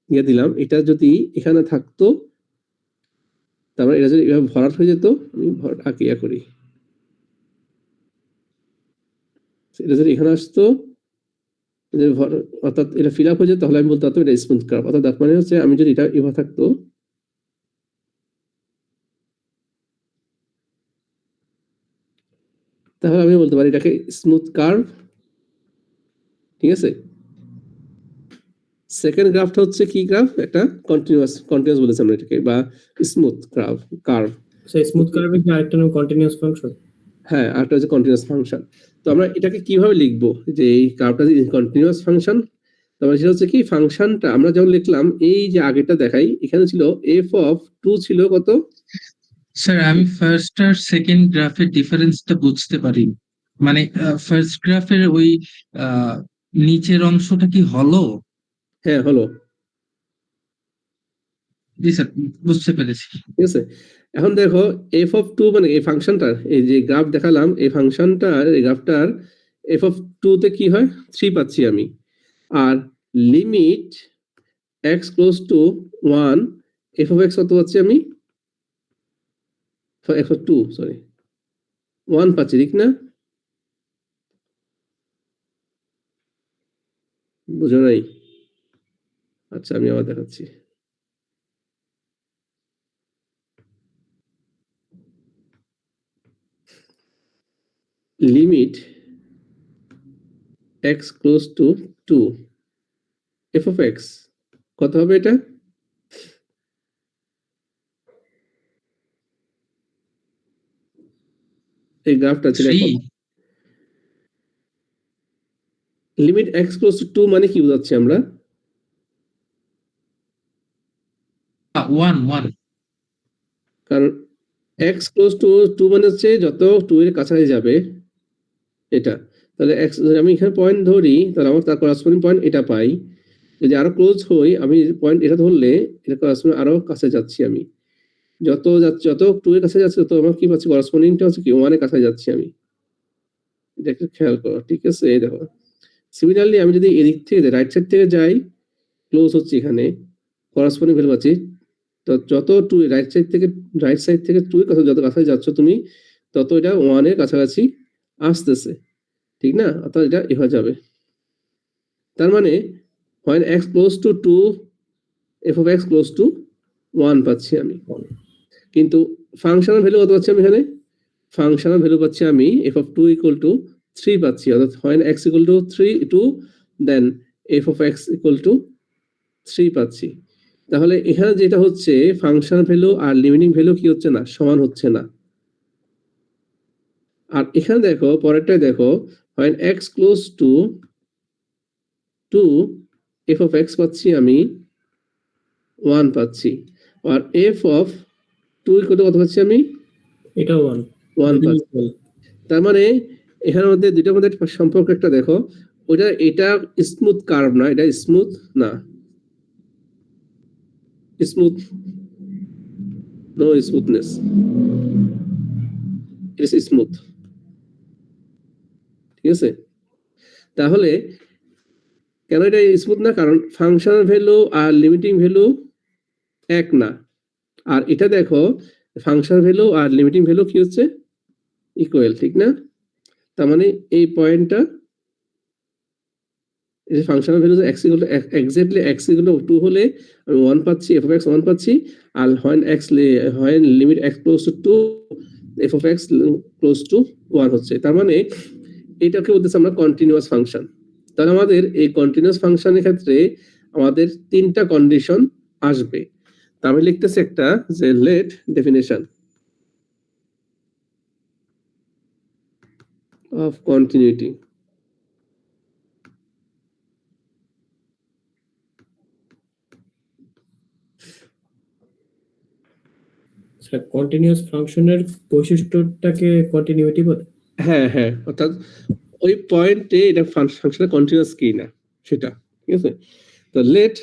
ইয়ে দিলাম, এটা যদি এখানে থাকতো, তারপরে এটা যদি এভাবে ভরাট হয়ে যেত, আমি আঁকি ইয়া করি, এটা যদি এখানে আসতো, অর্থাৎ এটা ফিল আপ হয়ে যেত, তাহলে আমি বলতে পারতাম এটা স্মুথ কার্ভ। অর্থাৎ তার মানে হচ্ছে আমি যদি এটা এভাবে থাকতো, তাহলে আমি বলতে পারি এটাকে স্মুথ কার্ভ। ঠিক আছে, সেকেন্ড গ্রাফটা হচ্ছে কি গ্রাফ, একটা কন্টিনিউয়াস বলেছি আমরা এটাকে, বা স্মুথ কার্ভ। স্মুথ কার্ভের কি আরেকটা নাম কন্টিনিউয়াস ফাংশন? হ্যাঁ, আরেকটা হচ্ছে কন্টিনিউয়াস ফাংশন। তো আমরা এটাকে কিভাবে লিখবো, যে এই কার্ভটা যে কন্টিনিউয়াস ফাংশন, তারপরে সেটা হচ্ছে কি ফাংশনটা আমরা যখন লিখলাম, এই যে আগেটা দেখাই, এখানে ছিল f(2) ছিল কত? স্যার আমি ফার্স্ট আর সেকেন্ড গ্রাফের ডিফারেন্সটা বুঝতে পারি, মানে ফার্স্ট গ্রাফের ওই আহ, নিচের অংশটা কি হলো? হ্যাঁ, হলো। জি স্যার, বুঝতে পেরেছি। ঠিক আছে, এখন দেখো f(2) মানে এই ফাংশনটার, এই যে গ্রাফ দেখালাম, এই ফাংশনটার, এই গ্রাফটার f(2) তে কি হয়, 3 পাচ্ছি আমি। আর limit x close to 1 f(x) কত পাচ্ছি আমি, f(2) সরি 1 পাচ্ছি, ঠিক না? বুঝো নাই? আচ্ছা, আমি আবার দেখাচ্ছি। Limit x close two 2 f(x) কত হবে এটা? এই গ্রাফটা ছিল 3। লিমিট x ক্লোজ টু 2 মানে কি বোঝাচ্ছি আমরা? 1 কারণ x ক্লোজ টু 2 মানে হচ্ছে যত 2 এর কাছাকাছি যাবে এটা। তাহলে x যদি আমি এখানে পয়েন্ট ধরি, তাহলে আমার তার করেসপন্ডিং পয়েন্ট এটা পাই। যদি আরো ক্লোজ হই, আমি পয়েন্ট এটা ধরলে এটা করেসপন্ডিং আরো কাছে যাচ্ছি আমি। যত যাচ্ছি, যত 2 এর কাছে যাচ্ছে, তত আমার কি পাচ্ছি, করেসপন্ডিংটা হচ্ছে কি 1 এর কাছে যাচ্ছি আমি। এটা একটু খেয়াল করো, ঠিক আছে? এই দেখো, সিমিলারলি আমি যদি এদিক থেকে রাইট সাইড থেকে যাই, ক্লোজ হচ্ছে এখানে, করেসপন্ডিং ভ্যালু পাচ্ছি। তো যত 2 রাইট সাইড থেকে 2 এর কাছে যত কাছাকাছি যাচ্ছ তুমি, তত এটা 1 এর কাছাকাছি আসতেছে, ঠিক না? অর্থাৎ এটা এভাবে যাবে। তার মানে when x close to 2 f(x) close to 1 পাচ্ছি আমি। কিন্তু ফাংশনাল ভ্যালু কত পাচ্ছি আমি এখানে? ফাংশনাল ভ্যালু পাচ্ছি আমি f(2) equal to 3 পাচ্ছি। অর্থাৎ when x equal to 2 then f(x) equal to 3 পাচ্ছি। তাহলে এখানে যেটা হচ্ছে, ফাংশনাল ভ্যালু আর লিমিটিং ভ্যালু কি হচ্ছে না, সমান হচ্ছে না। আর এখানে দেখো, পরেরটায় দেখো, when x close to 2 f(x) পাচ্ছি আমি 1 পাচ্ছি। আর f(2) কত পাচ্ছি আমি? এটা 1 1 পাচ্ছি। তার মানে এখানের মধ্যে দুইটার মধ্যে সম্পর্ক একটা দেখো, ওটা এটা স্মুথ কার্ভ না, এটা স্মুথ না, smooth, no smoothness, it is smooth. ঠিক আছে, তাহলে কেন এটা স্মুথ না? কারণ ফাংশনাল ভ্যালু আর লিমিটিং ভ্যালু এক না। আর এটা দেখো, ফাংশনাল ভ্যালু আর লিমিটিং ভ্যালু কি হচ্ছে, ইকুয়াল, ঠিক না? তার মানে এই পয়েন্টটা, এই functional value x equal two exactly x equal two 2 হলে আমি 1 পাচ্ছি, f(x) 1 পাচ্ছি। আর when limit x close two 2 f(x) close to 1 হচ্ছে। তার মানে এটাকে বলতেছি আমরা কন্টিনিউয়াস ফাংশন। তাহলে আমাদের এই কন্টিনিউয়াস ফাংশনের ক্ষেত্রে আমাদের 3টা কন্ডিশন আসবে। তা আমি লিখতেছি একটা, যে let definition of continuity. Sir continuous ফাংশনের বৈশিষ্ট্যটাকে কন্টিনিউটি বলে? হ্যাঁ, হ্যাঁ, অর্থাৎ ওই পয়েন্টে এটা ফাংশনের কন্টিনিউয়াস কি না সেটা। ঠিক আছে, তো late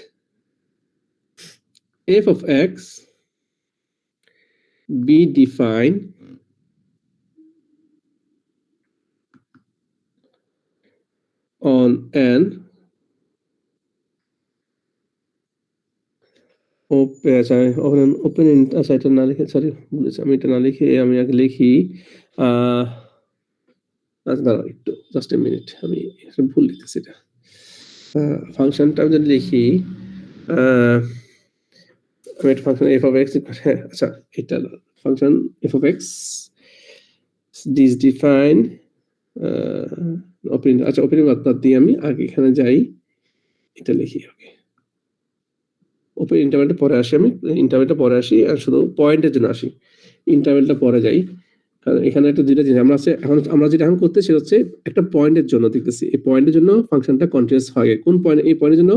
f of x be defined on an আচ্ছা এটা না লিখে সরি বলেছি আমি এটা না লিখে আমি আগে লিখি আচ্ছা দাঁড়াও একটু জাস্ট এ মিনিট আমি ভুল লিখতেছি এটা ফাংশনটা আমি যদি লিখি আমি একটা ফাংশন এফ অফ এক্স আচ্ছা এটা function F of x this define open আচ্ছা ওপেনিং বাদ দিয়ে আমি আগে এখানে যাই এটা লিখি ওকে ওপেন ইন্টারভ্যালটা পরে আসি আর শুধু পয়েন্টের জন্য আসি ইন্টারভ্যালটা পরে যাই কারণ এখানে একটা দুইটা জিনিস আমরা যেটা এখন করতে সেটা হচ্ছে একটা পয়েন্টের জন্য দেখতেছি এই পয়েন্টের জন্য ফাংশনটা কন্টিনিউয়াস হয় কোন পয়েন্ট এই পয়েন্টের জন্য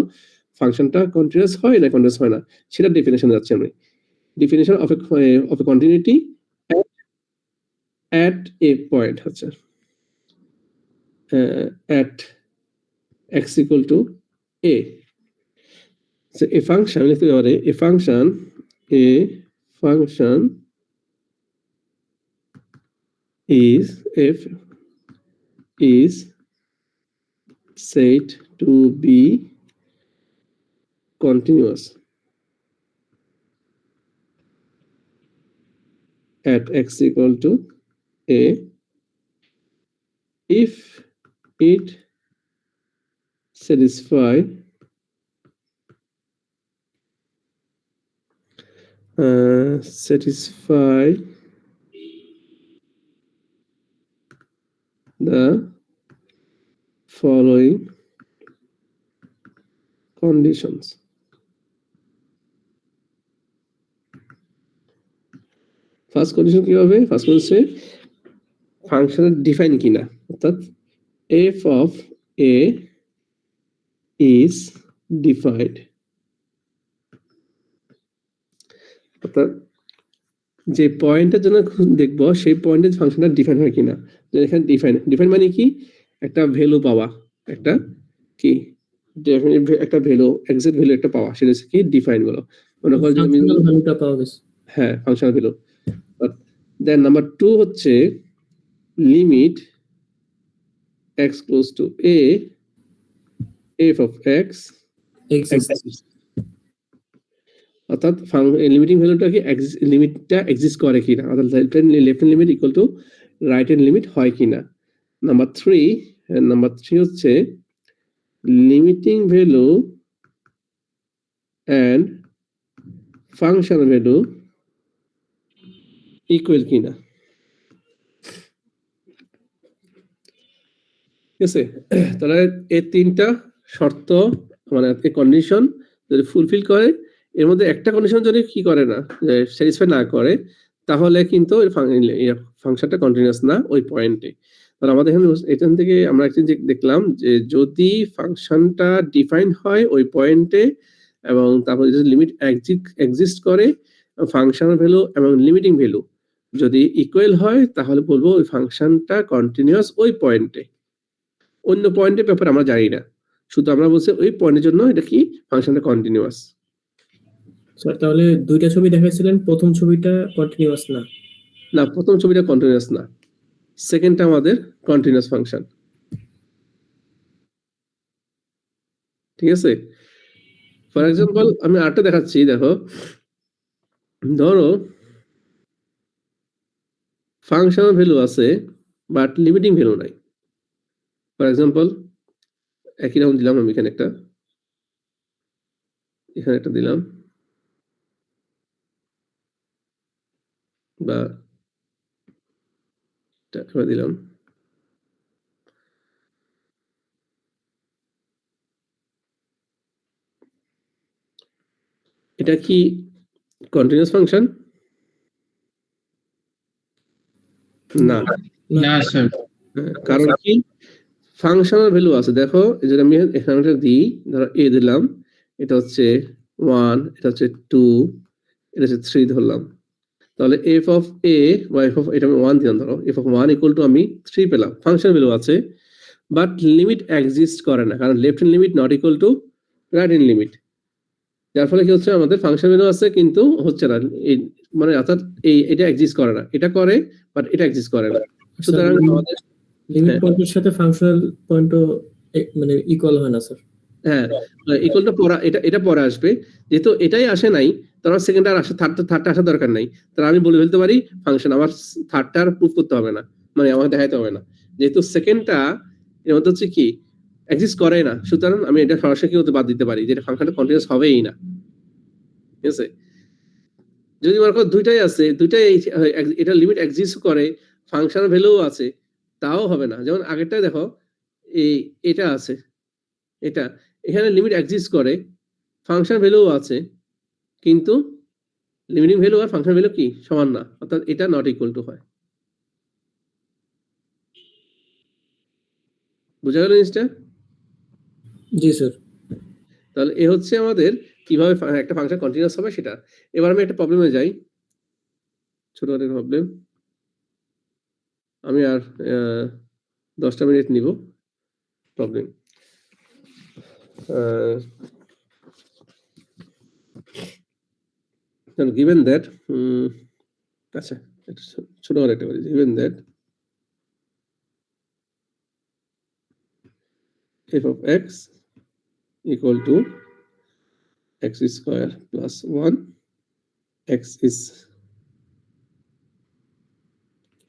ফাংশনটা কন্টিনিউয়াস হয় না কন্টিনিউয়াস হয় না সেটা ডেফিনেশন যাচ্ছে আমি definition of A continuity at a point আচ্ছা at x equal to a so a function লিখতে পারে a function is said to be continuous at x equal to a if it satisfy the following conditions first condition কি হবে first condition ফাংশনের define কিনা অর্থাৎ f of a is defined অর্থাৎ যে পয়েন্টের জন্য দেখবো সেই পয়েন্টের ফাংশনটা ডিফাইন হয় কিনা এখানে ডিফাইন মানে কি একটা ভ্যালু পাওয়া একটা কি একটা ভ্যালু এক্সাক্ট ভ্যালু একটা পাওয়া সেটা হচ্ছে কি ডিফাইন গুলো মনে করো ফাংশনাল ভ্যালুটা পাওয়া গেছে হ্যাঁ ফাংশনাল ভ্যালু দেন নাম্বার 2 হচ্ছে limit x close to a f of x exists অর্থাৎ লিমিটিং ভ্যালুটা কি লিমিটটা এক্সিস্ট করে কিনা অর্থাৎ left hand limit equal to right hand limit হয় কিনা নাম্বার 3 হচ্ছে limiting value and functional value equal কিনা ঠিক আছে তাহলে এই তিনটা শর্ত মানে এই কন্ডিশন যদি ফুলফিল করে এর মধ্যে একটা কন্ডিশন যদি কি করে না স্যাটিসফাই না করে তাহলে কিন্তু ফাংশনটা কন্টিনিউয়াস না ওই পয়েন্টে তাহলে আমাদের এখান থেকে আমরা একটা দেখলাম যে যদি ফাংশনটা ডিফাইন হয় ওই পয়েন্টে এবং তারপর যদি লিমিট এক্সিস্ট করে ফাংশনাল ভ্যালু এবং লিমিটিং ভ্যালু যদি ইকুয়াল হয় তাহলে বলবো ওই ফাংশনটা কন্টিনিউয়াস ওই পয়েন্টে অন্য পয়েন্টের ব্যাপারে আমরা জানি না শুধু আমরা বলছি ওই পয়েন্টের জন্য এটা কি ফাংশনটা কন্টিনিউয়াস স্যার তাহলে দুইটা ছবি দেখাইছিলেন প্রথম ছবিটা কন্টিনিউয়াস না প্রথম ছবিটা কন্টিনিউয়াস না সেকেন্ডটা আমাদের কন্টিনিউয়াস ফাংশন ঠিক আছে ফর এক্সাম্পল আমি আরেকটা দেখাচ্ছি দেখো ধরো ফাংশনাল ভ্যালু আছে বাট লিমিটিং ভ্যালু নাই ফর এক্সাম্পল একই রকম দিলাম আমি এখানে একটা দিলাম বা দিলাম এটা কি কন্টিনিউয়াস ফাংশন না স্যার কারণ কি ফাংশনাল ভ্যালু আছে দেখো যদি আমি এখানে দিই ধরো a দিলাম এটা হচ্ছে 1 এটা হচ্ছে 2 এটা হচ্ছে 3 ধরলাম তাহলে f of a বা f of এটা আমি 1 দিলাম ধরো f of 1 ইকুয়াল টু আমি 3 পেলাম ফাংশনাল ভ্যালু আছে বাট লিমিট এক্সিস্ট করে না কারণ left hand limit not equal to right hand limit যার ফলে কি হচ্ছে আমাদের ফাংশন ভ্যালু আছে কিন্তু হচ্ছে না এই মানে অর্থাৎ এটা এক্সিস্ট করে না, এটা করে বাট এটা এক্সিস্ট করে না। সুতরাং আমাদের লিমিট পয়েন্টের সাথে ফাংশনাল পয়েন্টও মানে ইকুয়াল হয় না স্যার। হ্যাঁ, ইকুয়ালটা পরে এটা পরে আসবে, যেহেতু এটাই আসে নাই তার সেকেন্ড আর আসে থার্ডটা আসার দরকার নাই, তাহলে আমি বলে ফেলতে পারি ফাংশন আমার থার্ডটা আর প্রুফ করতে হবে না, মানে আমাকে দেখাইতে হবে না, যেহেতু সেকেন্ডটা এর মধ্যে হচ্ছে কি এক্সিস্ট করে না, সুতরাং আমি এটা সরাসরি কি হতে বাদ দিতে পারি, যেটা ফাংশনটা কন্টিনিউয়াস হবেই না। ঠিক আছে, যদি মনে করো দুইটাই আছে, দুইটাই এটা লিমিট এক্সিস্ট করে, ফাংশন ভ্যালু আছে, তাও হবে না। যেমন আগেরটা দেখো, এটা আছে, এটা এখানে লিমিট এক্সিস্ট করে, ফাংশন ভ্যালু আছে, কিন্তু লিমিটিং ভ্যালু আর ফাংশন ভ্যালু কি সমান না, অর্থাৎ এটা নট ইকুয়াল টু হয়। বুঝা গেল জিনিসটা? জি স্যার। তাহলে এ হচ্ছে আমাদের কিভাবে একটা ফাংশন কন্টিনিউয়াস হবে সেটা। এবার আমি একটা প্রবলেমে যাই, ছোট একটা প্রবলেম। আমি আর 10টা মিনিট নিব প্রবলেম। given that আচ্ছা ছোট আর একটা বলি, given that f of x equal to x square plus 1, x is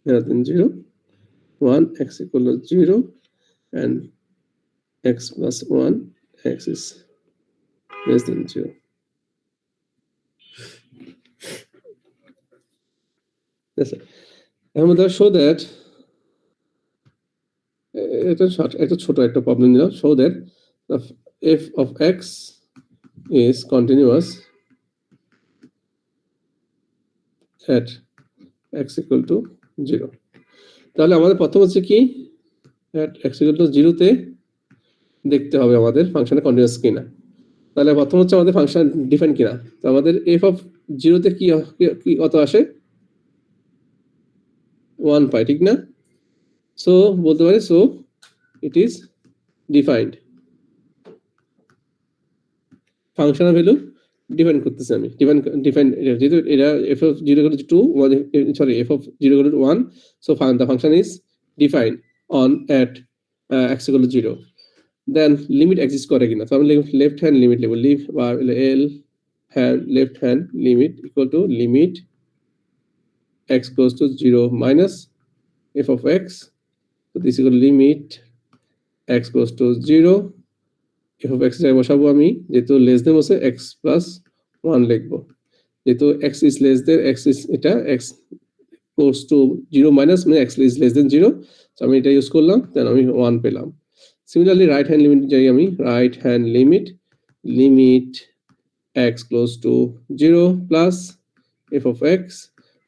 greater than 0, 1 x equal to 0, and x plus 1, x is less than 0. Yes, sir. I'm going to show that it's a ছোট একটা problem দিলাম, show that the f of x is continuous at x equal to 0. তাহলে আমাদের প্রথম হচ্ছে কি at x equal to 0 তে দেখতে হবে আমাদের ফাংশনে কন্টিনিউয়াস কিনা। তাহলে প্রথম হচ্ছে আমাদের ফাংশন ডিফাইন কিনা। তো আমাদের f of 0 তে কি কত আসে, 1 পাই, ঠিক না? সো বলতে পারি so it is defined. Functional value define করতেছি আমি, ডিফাইন যেহেতু এটা f of 0 equal to 2, sorry f of 0 equal to 1, so the function is defined on at x equal to 0. Then limit exists করে কিনা, তো আমি লেফট হ্যান্ড লিমিট লিখব, leave বা l hand left hand limit equal to limit x goes to 0 minus f of x, so this equal to limit x goes to 0, f of x জায়গায় বসাবো আমি, যেহেতু লেস দেন হচ্ছে x plus 1 লিখবো, যেহেতু x is less than x is এটা x goes to 0 minus মানে x is less than 0, so আমি এটা ইউজ করলাম, দেন আমি 1 পেলাম। সিমিলারলি রাইট হ্যান্ড লিমিট যাই আমি, right hand limit x close to 0 plus f of x,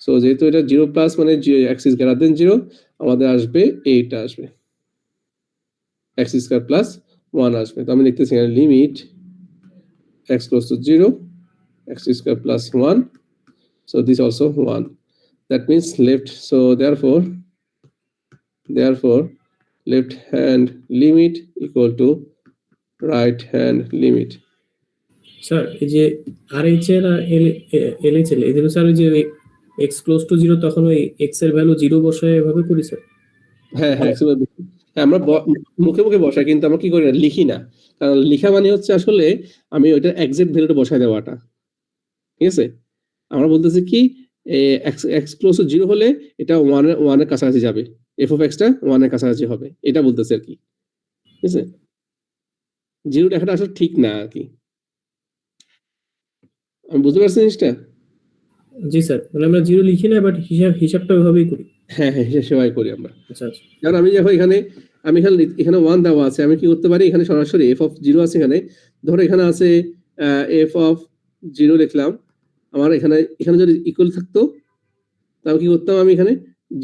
so যেহেতু এটা 0 plus মানে x is greater than 0, আমাদের আসবে এইটা আসবে x square plus 1 আসবে। তো আমি লিখতেছি এখানে limit x close to 0, x square plus 1, so this also 1, that means left, so therefore left hand limit equal to right hand limit. Sir এই যে RHL আর LHL এদের স্যার ওই যে x ক্লোজ টু 0 তখন ওই x এর value 0 বসায় এভাবে করি স্যার? হ্যাঁ আমরা মুখে বসাই, কিন্তু আমরা কি করি না, লিখি না, কারণ লিখা মানে হচ্ছে আসলে আমি ওইটা এক্সাক্ট ভ্যালুটা বসায় দেওয়াটা। ঠিক আছে, আমরা বলতেছি কি x ক্লোজ টু 0 হলে এটা 1 এর কাছাকাছি যাবে, f of x টা 1 এর কাছাকাছি হবে, এটা বলতেছি আর কি। ঠিক আছে, 0 লেখাটা আসলে ঠিক না আর কি, আমি বুঝতে পারছি জিনিসটা? জি স্যার, মানে আমরা 0 লিখি না, বাট হিসাবটা ওইভাবেই করি। হ্যাঁ সেভাবে করি আমরা। আচ্ছা কারণ আমি যখন এখানে 1 দেওয়া আছে, আমি কি করতে পারি, এখানে সরাসরি f of 0 আছে, এখানে ধরো এখানে আছে f of 0 লিখলাম, আমার এখানে যদি ইকুয়াল থাকতো তাহলে কি করতাম, আমি এখানে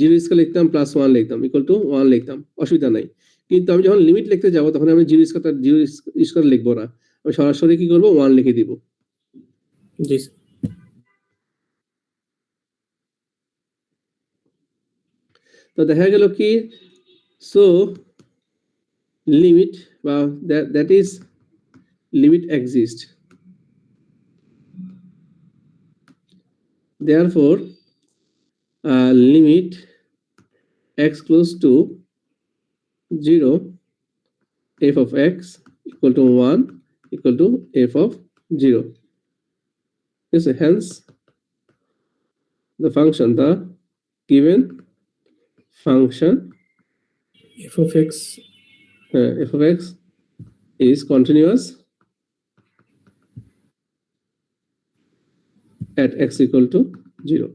0 স্কয়ার লিখতাম প্লাস 1 লিখতাম ইকুয়াল টু 1 লিখতাম, অসুবিধা নাই। কিন্তু আমি যখন লিমিট লিখতে যাব তখন আমি 0 স্কয়ার লিখবো না, আমি সরাসরি কি করব, 1 লিখে দিব। জি স্যার। তো দেখা গেল কি, সো লিমিট বা that is limit exist, therefore limit x close to 0 f of x equal to 1 equal to f of 0. Yes, hence the given function f of x f of x is continuous at x equal to 0.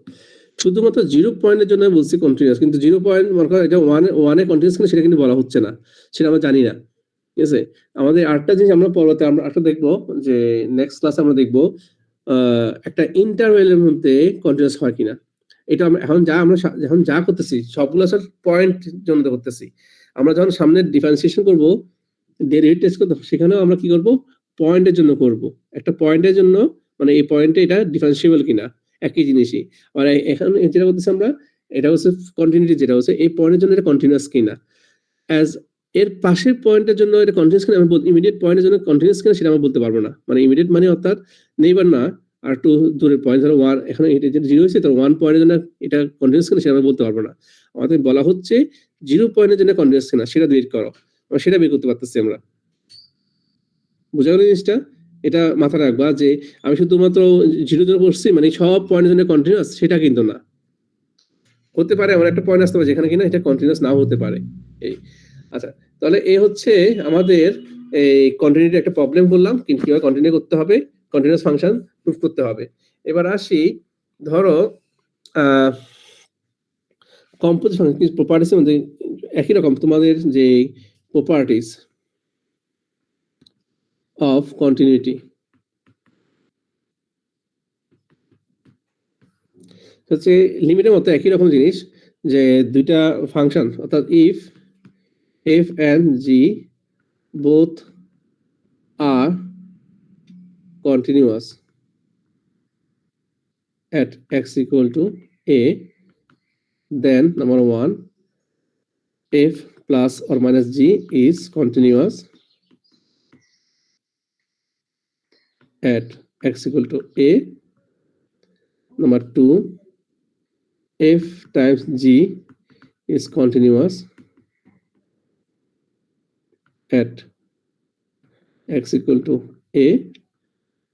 শুধুমাত্র 0 পয়েন্টের জন্য বলছি continuous, কিন্তু 0 point মনে করো এটা 1 এ continuous কিনা সেটা কিন্তু বলা হচ্ছে না, সেটা আমরা জানি না। ঠিক আছে, আমাদের আরেকটা জিনিস আমরা পরবর্তী আমরা একটা দেখবো যে নেক্সট ক্লাসে আমরা দেখবো একটা ইন্টারভ্যালের মধ্যে কন্টিনিউয়াস হয় কিনা। এটা আমরা এখন যা করতেছি সবগুলো স্যার পয়েন্ট জন্য করতেছি। আমরা যখন সামনে ডিফারেন্সিয়েশন করব, ডেরিভেটিভ টেস্ট করতে, সেখানেও আমরা কি করব, পয়েন্টের জন্য করব। একটা পয়েন্টের জন্য মানে এই পয়েন্টে এটা ডিফারেন্সিয়েবল কিনা, একই জিনিসই। আর এখন যেটা করতেছি আমরা, এটা হচ্ছে কন্টিনিউটি, যেটা হচ্ছে এই পয়েন্টের জন্য এটা কন্টিনিউয়াস কিনা, অ্যাজ এর পাশের পয়েন্টের জন্য এটা কন্টিনিউয়াস কিনা, আমি ইমিডিয়েট পয়েন্টের জন্য কন্টিনিউয়াস কিনা সেটা আমরা বলতে পারবো না। মানে ইমিডিয়েট মানে অর্থাৎ নেইবার না, আর একটু দূরের পয়েন্ট, ধরো 1, এখানে এটা যেটা 0 হয়েছে, তো 1 পয়েন্টের জন্য এটা কন্টিনিউয়াস কিনা সেটা আমরা বলতে পারবো না। আমাদের বলা হচ্ছে 0 পয়েন্টের জন্য কন্টিনিউয়াস কিনা সেটা বের করো, আমরা সেটা বের করতে পারতেছি আমরা। বুঝা গেল জিনিসটা? এটা মাথায় রাখবা যে আমি শুধুমাত্র 0 জন্য করছি মানে সব পয়েন্টের জন্য কন্টিনিউয়াস, সেটা কিন্তু না। হতে পারে এমন একটা পয়েন্ট আসতে পারে যেখানে কিনা এটা কন্টিনিউয়াস নাও হতে পারে। এই আচ্ছা, তাহলে এই হচ্ছে আমাদের এই কন্টিনিউটি একটা প্রবলেম বললাম, কিন্তু কিভাবে কন্টিনিউ করতে হবে, কন্টিনিউয়াস ফাংশন প্রুফ করতে হবে। এবার আসি, ধরো কম্পোজিট ফাংশন প্রপার্টিস এর মধ্যে একই রকম তোমাদের যে প্রপার্টিস অফ কন্টিনিউটি, হচ্ছে লিমিটের মতো একই রকম জিনিস, যে দুইটা ফাংশন অর্থাৎ if f and g both are continuous at x equal to a, then number 1, f plus or minus g is continuous at x equal to a. Number 2, f times g is continuous at x equal to a.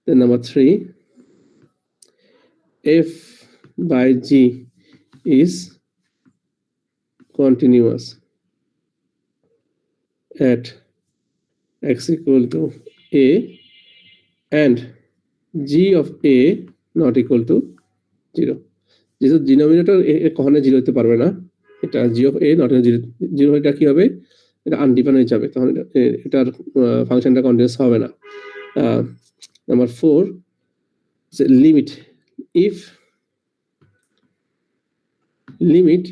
Then number 3, f by g is continuous at x equal to a and g of a not equal to 0. যেহেতু denominator কখনো 0 হতে পারবে না, এটা g of a not equal to 0, এটা কি হবে, এটা আনডিফাইন্ড হয়ে যাবে, তখন এটার ফাংশনটা কন্টিনিউয়াস হবে না। Number 4, limit if limit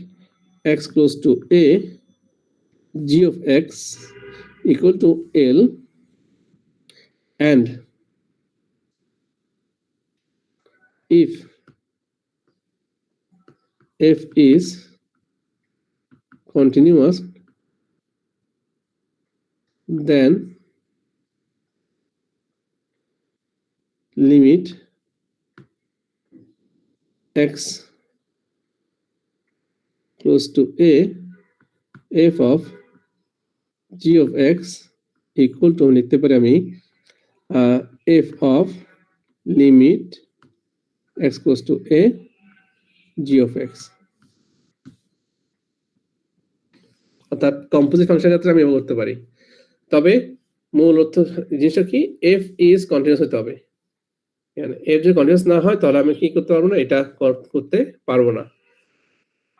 x close to a, g of x equal to L, and if f is continuous, then limit x close to a, f of g of x equal to, লিখতে পারি আমি f of limit x close to a, g of x। অর্থাৎ composite ফাংশনের ক্ষেত্রে আমি এভাবে করতে পারি, তবে মূল অর্থ জিনিসটা কি, f is কন্টিনিউয়াস হতে হবে। মানে f যদি কন্টিনিউয়াস না হয় তাহলে আমি কি করতে পারবো না, এটা করতে পারবো না।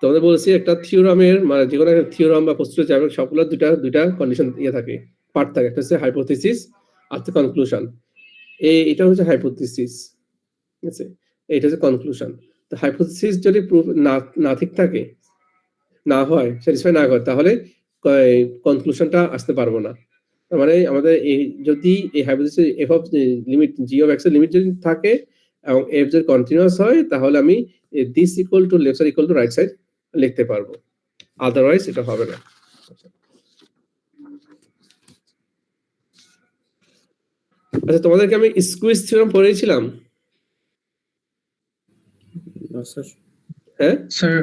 তোমাদের বলছি একটা থিওরামের মানে যে কোনো একটা থিওরাম বা পোস্টুলেট যাবে, সবগুলো দুইটা কন্ডিশন থাকে, পার্ট থাকে। একটা হচ্ছে হাইপোথিসিস আর কনক্লুশন। এটা হচ্ছে হাইপোথিসিস, ঠিক আছে, এটা হচ্ছে কনক্লুশন। তো হাইপোথিসিস যদি প্রুফ না ঠিক থাকে, না হয়, স্যাটিসফাই না করে, তাহলে কনক্লুশনটা আসতে পারবো না। তার মানে আমাদের যদি এই hypothesis F of limit G of x এর লিমিট যদি থাকে এবং এফ যদি কন্টিনিউয়াস হয়, তাহলে আমি this equal to left side equal to right side লিখতে পারবো, আদারওয়াইজ এটা হবে না। আচ্ছা, তোমাদেরকে আমি স্কুইজ থিওরাম পড়িয়েছিলাম? স্যার হ্যাঁ স্যার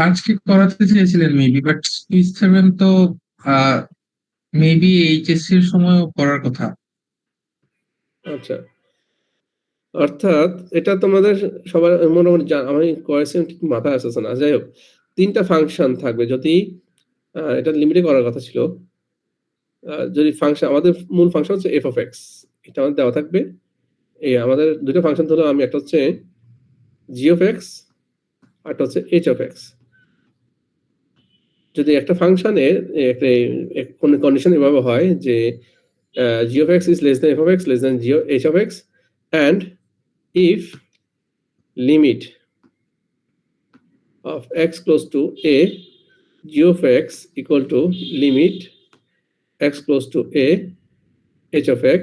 আজকে করাতে চেয়েছিলেন মেবি, বাট কুইজ থিওরেম তো মেবি এইচএসসি এর সময় করার কথা। আচ্ছা, অর্থাৎ এটা তোমাদের সবার মোটামুটি আমি করেছি ঠিক মাথায় আসতেছে না। যাই হোক, 3টা ফাংশন থাকবে যদি এটা লিমিটে করার কথা ছিল। যদি ফাংশন আমাদের মূল ফাংশন হচ্ছে f of x, এটা আমাদের দেওয়া থাকবে। এই আমাদের দুটো ফাংশন হলো, আমি একটা হচ্ছে g of x আর একটা হচ্ছে h of x। যদি একটা ফাংশনের একটা কোন কন্ডিশন এভাবে হয় যে g of x is less than f of x less than h of x, and if limit of x close to a g of x equal to limit x close to a h of x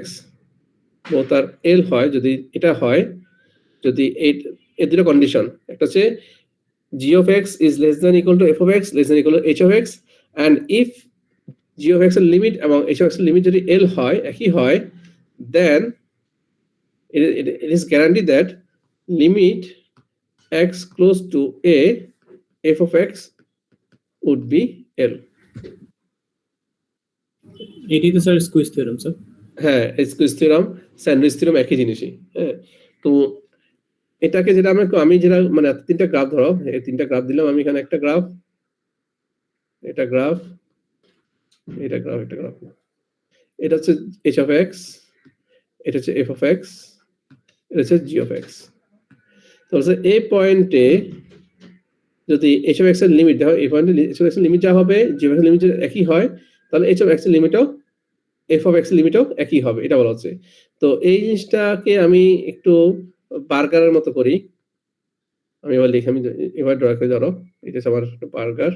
both are L হয়, যদি এটা হয়, যদি এই দুটো condition, একটা হচ্ছে g of x is less than equal to f of x less than equal to h of x, and if g of x এর লিমিট এবং h of x এর লিমিট যদি L হয়, একই হয়, then it is guaranteed that limit x close to a f of x would be L. এটাই তো sir squeeze theorem sir. হ্যাঁ, স্কুইজ থিওরাম, স্যান্ডউইচ থিওরাম একই জিনিসই। হ্যাঁ, তো এটাকে যেটা আমি যেটা মানে 3টা গ্রাফ ধরো, এই 3টা গ্রাফ দিলাম আমি এখানে, একটা গ্রাফ, এটা গ্রাফ, এটা গ্রাফ, এটা গ্রাফ। এটা হচ্ছে h of x, এটা হচ্ছে f of x, এটা হচ্ছে g of x। তো হচ্ছে এই পয়েন্টে যদি h of x এর লিমিট দেখো, এই পয়েন্টে h of x এর লিমিট যা হবে g of x এর লিমিট একই হয়, তাহলে h of x এর লিমিটও f of x এর লিমিটও একই হবে, এটা বলা হচ্ছে। তো এই জিনিসটাকে আমি একটু বার্গারের মতো করি। আমি এবার লিখি, আমি এবার ড্র করে ধরো, এটা হচ্ছে আমার বার্গার।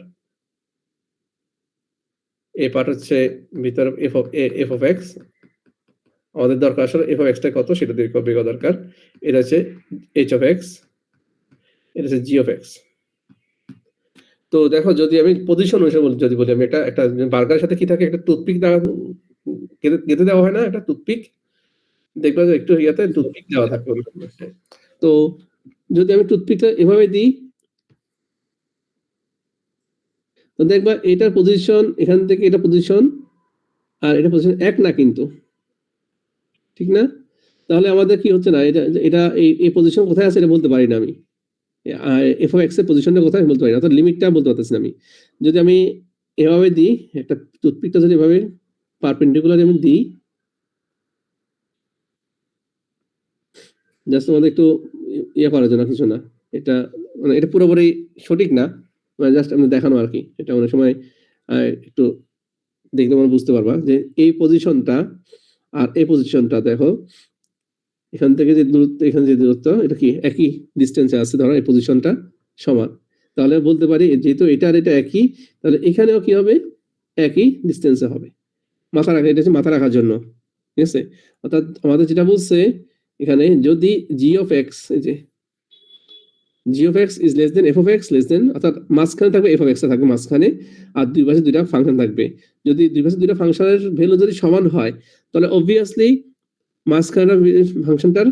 এই পার্ট হচ্ছে ভিতরে f of x, আমাদের দরকার আসলে f of x টা কত সেটা বের করা দরকার। এটা হচ্ছে h of x, এটা হচ্ছে g of x। তো দেখো, যদি আমি পজিশন অনুসারে যদি বলি, আমি একটা বার্গারের সাথে কি থাকে, একটা টুথপিক গেঁথে দেওয়া হয় না, একটা টুথপিক, দেখবা যে একটু ইয়াতে টুথপিক দেওয়া থাকে। তো যদি আমি টুথপিকটা এভাবে দিই, তো দেখবা এটার পজিশন এখান থেকে এটা পজিশন আর এটা পজিশন এক না, কিন্তু ঠিক না? তাহলে আমাদের কি হচ্ছে না, এটা এই পজিশন কোথায় আছে এটা বলতে পারি না আমি। f of x এর পজিশনটা কোথায় বলতে পারি না, অর্থাৎ লিমিটটা বলতে পারতেছি না আমি। যদি আমি এভাবে দিই, একটা টুথপিকটা যদি এভাবে পারপেন্ডিকুলার আমি দিই, জাস্ট আমাদের একটু ইয়ে করার জন্য, কিছু না, এটা মানে এটা পুরোপুরি সঠিক না, মানে জাস্ট আমি দেখানো আর কি। এটা অনেক সময় একটু দেখলে আমরা বুঝতে পারবা যে এই পজিশনটা আর এই পজিশনটা দেখো, এখান থেকে যে দূরত্ব, এখানে যে দূরত্ব, এটা কি একই ডিস্টেন্সে আছে, ধরো এই পজিশনটা সমান, তাহলে বলতে পারি যেহেতু এটা আর এটা একই, তাহলে এখানেও কি হবে, একই ডিস্টেন্সে হবে। মাথা রাখা, এটা হচ্ছে মাথা রাখার জন্য, ঠিক আছে? অর্থাৎ আমাদের যেটা বলছে এখানে, যদি g of x, এই যে g of x is less than f of x less than, অর্থাৎ মাঝখানে থাকবে f of x থাকবে মাঝখানে, আর দুই পাশে দুইটা ফাংশন থাকবে। যদি দুই পাশে দুইটা ফাংশনের ভ্যালু যদি সমান হয়, তাহলে অবভিয়াসলি মাঝখানের ফাংশনটার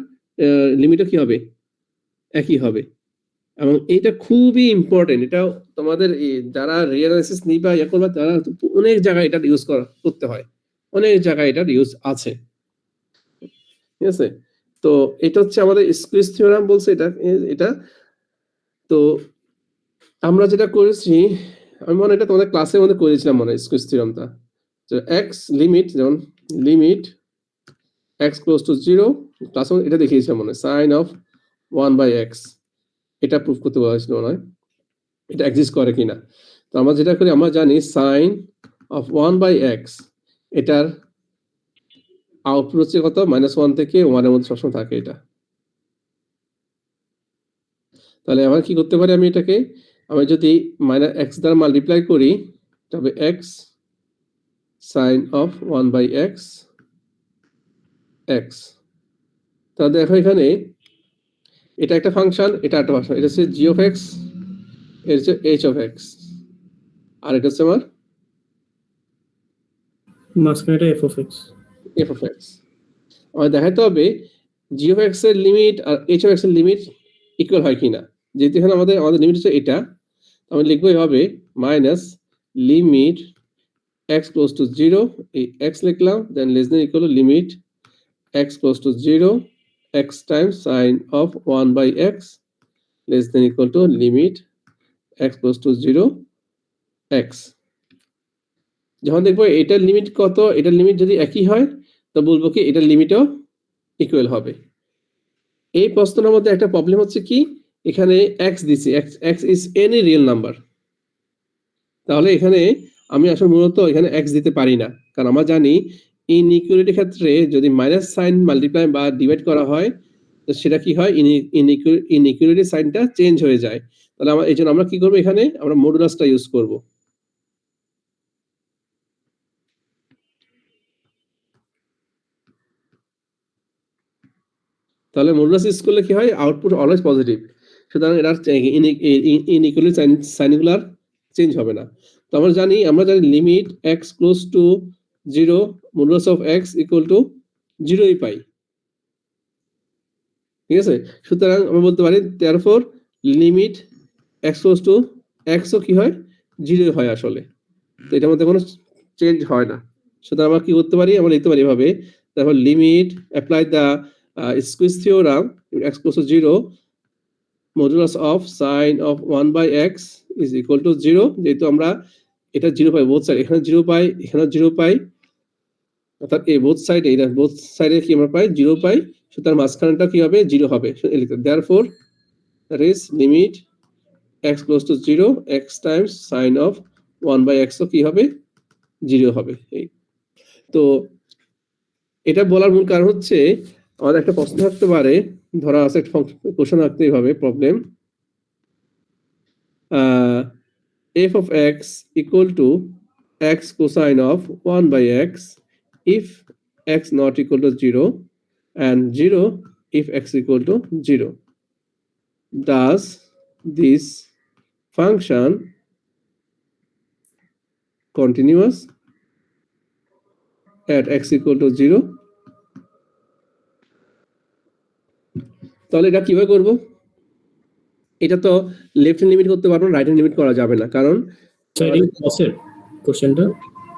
লিমিটও কি হবে, একই হবে। এবং এটা খুবই ইম্পর্টেন্ট, এটা তোমাদের যারা রিয়েল অ্যানালিসিস নিবা ইয়া করবা, তারা অনেক জায়গায় এটা ইউজ করতে হয়, অনেক জায়গায় এটার ইউজ আছে, ঠিক আছে? তো এটা হচ্ছে আমাদের স্কুইজ থিওরাম বলছে এটা। তো আমরা যেটা করেছি, আমি মনে হয় এটা তোমাদের ক্লাসের মধ্যে করেছিলাম মনে হয়, স্কুইজ থিওরামটা, যে এক্স লিমিট, যেমন limit x close to 0, class এটা দেখিয়েছিলাম মনে হয়, সাইন অফ 1/x, এটা প্রুফ করতে বলা হয়েছিল মনে হয়, এটা এক্সিস্ট করে কিনা। তো আমরা যেটা করি, আমরা জানি সাইন অফ 1/x, এটার আউটপুট হচ্ছে কত, -1 থেকে 1 এর মধ্যে সবসময় থাকে এটা। তাহলে আবার কি করতে পারি, আমি এটাকে আমি যদি -x দ্বারা মাল্টিপ্লাই করি, তবে x sign of 1/x x। তাহলে দেখো এখানে এটা একটা ফাংশন, এটা একটা ফাংশন, এটা হচ্ছে g of x, এটা হচ্ছে h of x, আর এটা হচ্ছে আমার মাঝখানেটা f of x। f of x। আমাদের দেখাতে হবে g of x এর লিমিট আর h of x এর লিমিট ইকুয়াল হয় কিনা। যেহেতু এখানে আমাদের লিমিট হচ্ছে এটা, আমি লিখবো এভাবে minus limit x close to 0, এই x লিখলাম, দেন less than equal limit x close to 0 x times sin of 1 by x less than equal to limit x close to 0 x। যখন দেখবো এটার লিমিট কত, এটার লিমিট যদি একই হয় তো বলবো কি এটার লিমিটও ইকুয়াল হবে। এই প্রশ্নের মধ্যে একটা প্রবলেম হচ্ছে কি, এখানে x দিছি, x is any real number, তাহলে এখানে আমি আসলে মূলত এখানে x দিতে পারি না, কারণ আমরা জানি ইনইকুয়ালিটির ক্ষেত্রে যদি মাইনাস সাইন মাল্টিপ্লাই বা ডিভাইড করা হয় তো সেটা কি হয়, ইনইকুয়ালিটি সাইনটা চেঞ্জ হয়ে যায়। তাহলে এই জন্য আমরা কি করবো, এখানে আমরা মডুলাসটা ইউজ করব। তাহলে মডুলাস ইউজ করলে কি হয়, আউটপুট অলওয়েজ পজিটিভ, সুতরাং এটার ইনইকুয়ালিটি সাইনগুলো আর চেঞ্জ হবে না। তো আমরা জানি limit x close to 0 modulus of x equal to 0ই পাই, ঠিক আছে। সুতরাং আমরা বলতে পারি therefore limit x close to x ও কি হয় 0 হয় আসলে, তো এটার মধ্যে কোনো চেঞ্জ হয় না। সুতরাং আমরা কি করতে পারি, আমরা লিখতে পারি এভাবে, তারপর limit apply the squeeze theorem x close to 0 modulus of sine of 1 by x is equal to 0, যেহেতু আমরা এটা 0 পাই বোথ সাইড, এখানে 0 পাই এখানে 0 পাই, অর্থাৎ এই বোথ সাইডে এটা বোথ সাইডে কি আমরা পাই 0 পাই, সুতরাং মাঝখানটা কি হবে 0 হবে। therefore that is limit x close to 0 x times sin of 1 by x ও কি হবে 0 হবে। এই তো এটা বলার মূল কারণ হচ্ছে আমাদের একটা প্রশ্ন থাকতে পারে, ধরা আছে একটা কোশ্চেন থাকতে হবে problem, f of x equal to x cosine of 1 by x if x not equal to 0 and 0 if x equal to 0. Does this function continuous at x equal to 0? তাহলে এটা কিভাবে করব, এটা তো লেফট হ্যান্ড লিমিট করতে পারবো, right hand limit করা যাবে না, কারণ কসের কোশ্চেনটা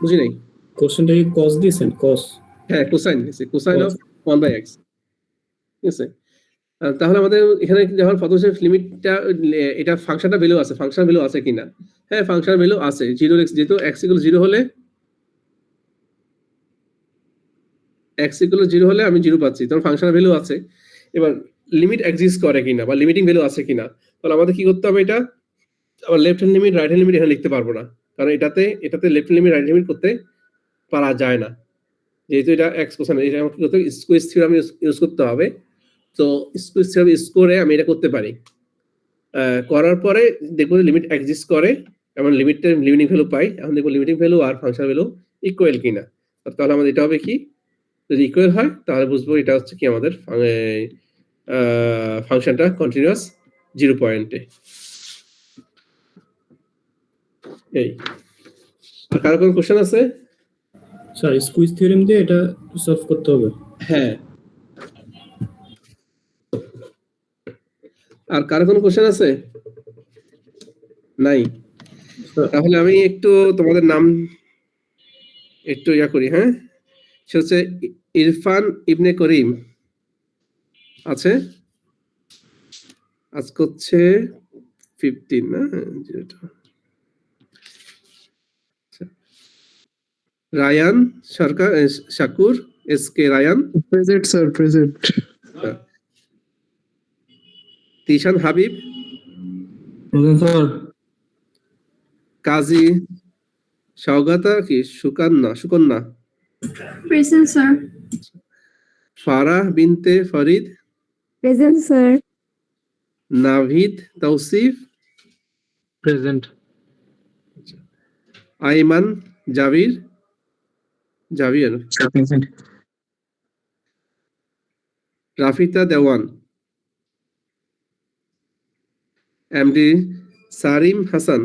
বুঝি নাই। কোশ্চেনটা কি কস দিয়েছেন? কস, হ্যাঁ কোসাইন দিয়েছে, কোসাইন অফ 1 বাই x, ঠিক আছে। তাহলে আমাদের এখানে যখন প্রথম লিমিটটা এটা ফাংশনটা ভ্যালু আছে, ফাংশন ভ্যালু আছে কিনা, হ্যাঁ ফাংশন ভ্যালু আছে 0 x, যেহেতু x ইকুয়াল 0 হলে আমি 0 পাচ্ছি, তখন ফাংশন ভ্যালু আছে। এবার লিমিট এক্সিস্ট করে কিনা বা লিমিটিং ভ্যালু আছে কিনা, তাহলে আমাদের কি করতে হবে, এটা আবার left hand limit right hand limit এখানে লিখতে পারবো না, কারণ এটাতে left hand limit right limit করতে পারা যায় না, যেহেতু এটা x কোসাইন, এটা আমাকে কি করতে হবে, স্কোয়ার থিওরাম ইউজ করতে হবে। তো স্কোয়ার থিওরাম ইউজ করে আমি এটা করতে পারি, করার পরে দেখবো লিমিট এক্সিস্ট করে এবং লিমিটের লিমিটিং ভ্যালু পাই, এখন দেখবো লিমিটিং ভ্যালু আর ফাংশন ভ্যালু ইকুয়াল কিনা। তাহলে আমাদের এটা হবে কি, যদি ইকুয়াল হয় তাহলে বুঝবো এটা হচ্ছে কি আমাদের ফাংশনটা কন্টিনিউয়াস 0 পয়েন্টে। এই আর কারো কোনো কোশ্চেন আছে? স্যার স্কুইজ থিওরেম দিয়ে এটা সলভ করতে হবে। হ্যাঁ, আর কারো কোনো কোশ্চেন আছে? নাই, তাহলে আমি একটু তোমাদের নাম একটু ইয়া করি। হ্যাঁ, সে হচ্ছে ইরফান ইবনে করিম আছে, আজকে হচ্ছে 15 না, Rayan Sarkar Shakur SK Rayan Present, sir, present. Tishan Habib, Present, sir. Kazi Saugata কি সুকন্যা Present, sir. ফারাহ বিনতে Farid, Present, sir. Navid Tausif, Present. Ayman জাবির, Sir, present. রাফিতা দেওয়ান, MD সারিম হাসান,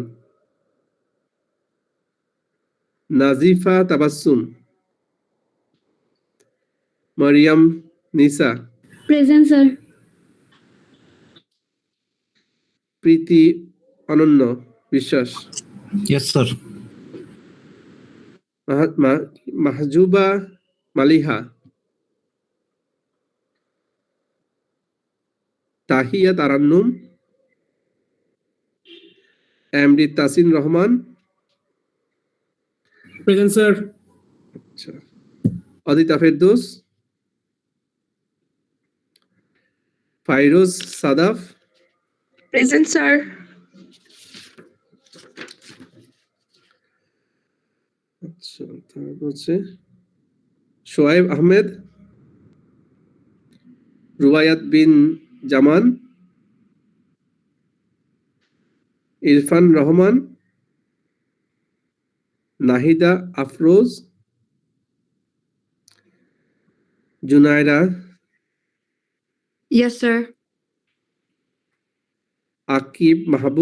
নাজিফা তাবাসসুম, মারিয়াম নিসা, Present, sir. প্রীতি অনন্য Biswas, Yes, sir. Mahjuba Maliha, Tahiya Tarannum, MD Tasin Rahman, present sir. আচ্ছা, অদিতা ফেরদৌস, ফাইরোজ সাদাফ, Present, sir. আচ্ছা, তারপর হচ্ছে শোয়েব আহমেদ, রুবায়াত বিন জামান, ইরফান রহমান, নাহিদা আফরোজ, জুনায়রা, Yes, sir. আকিব মাহবুব,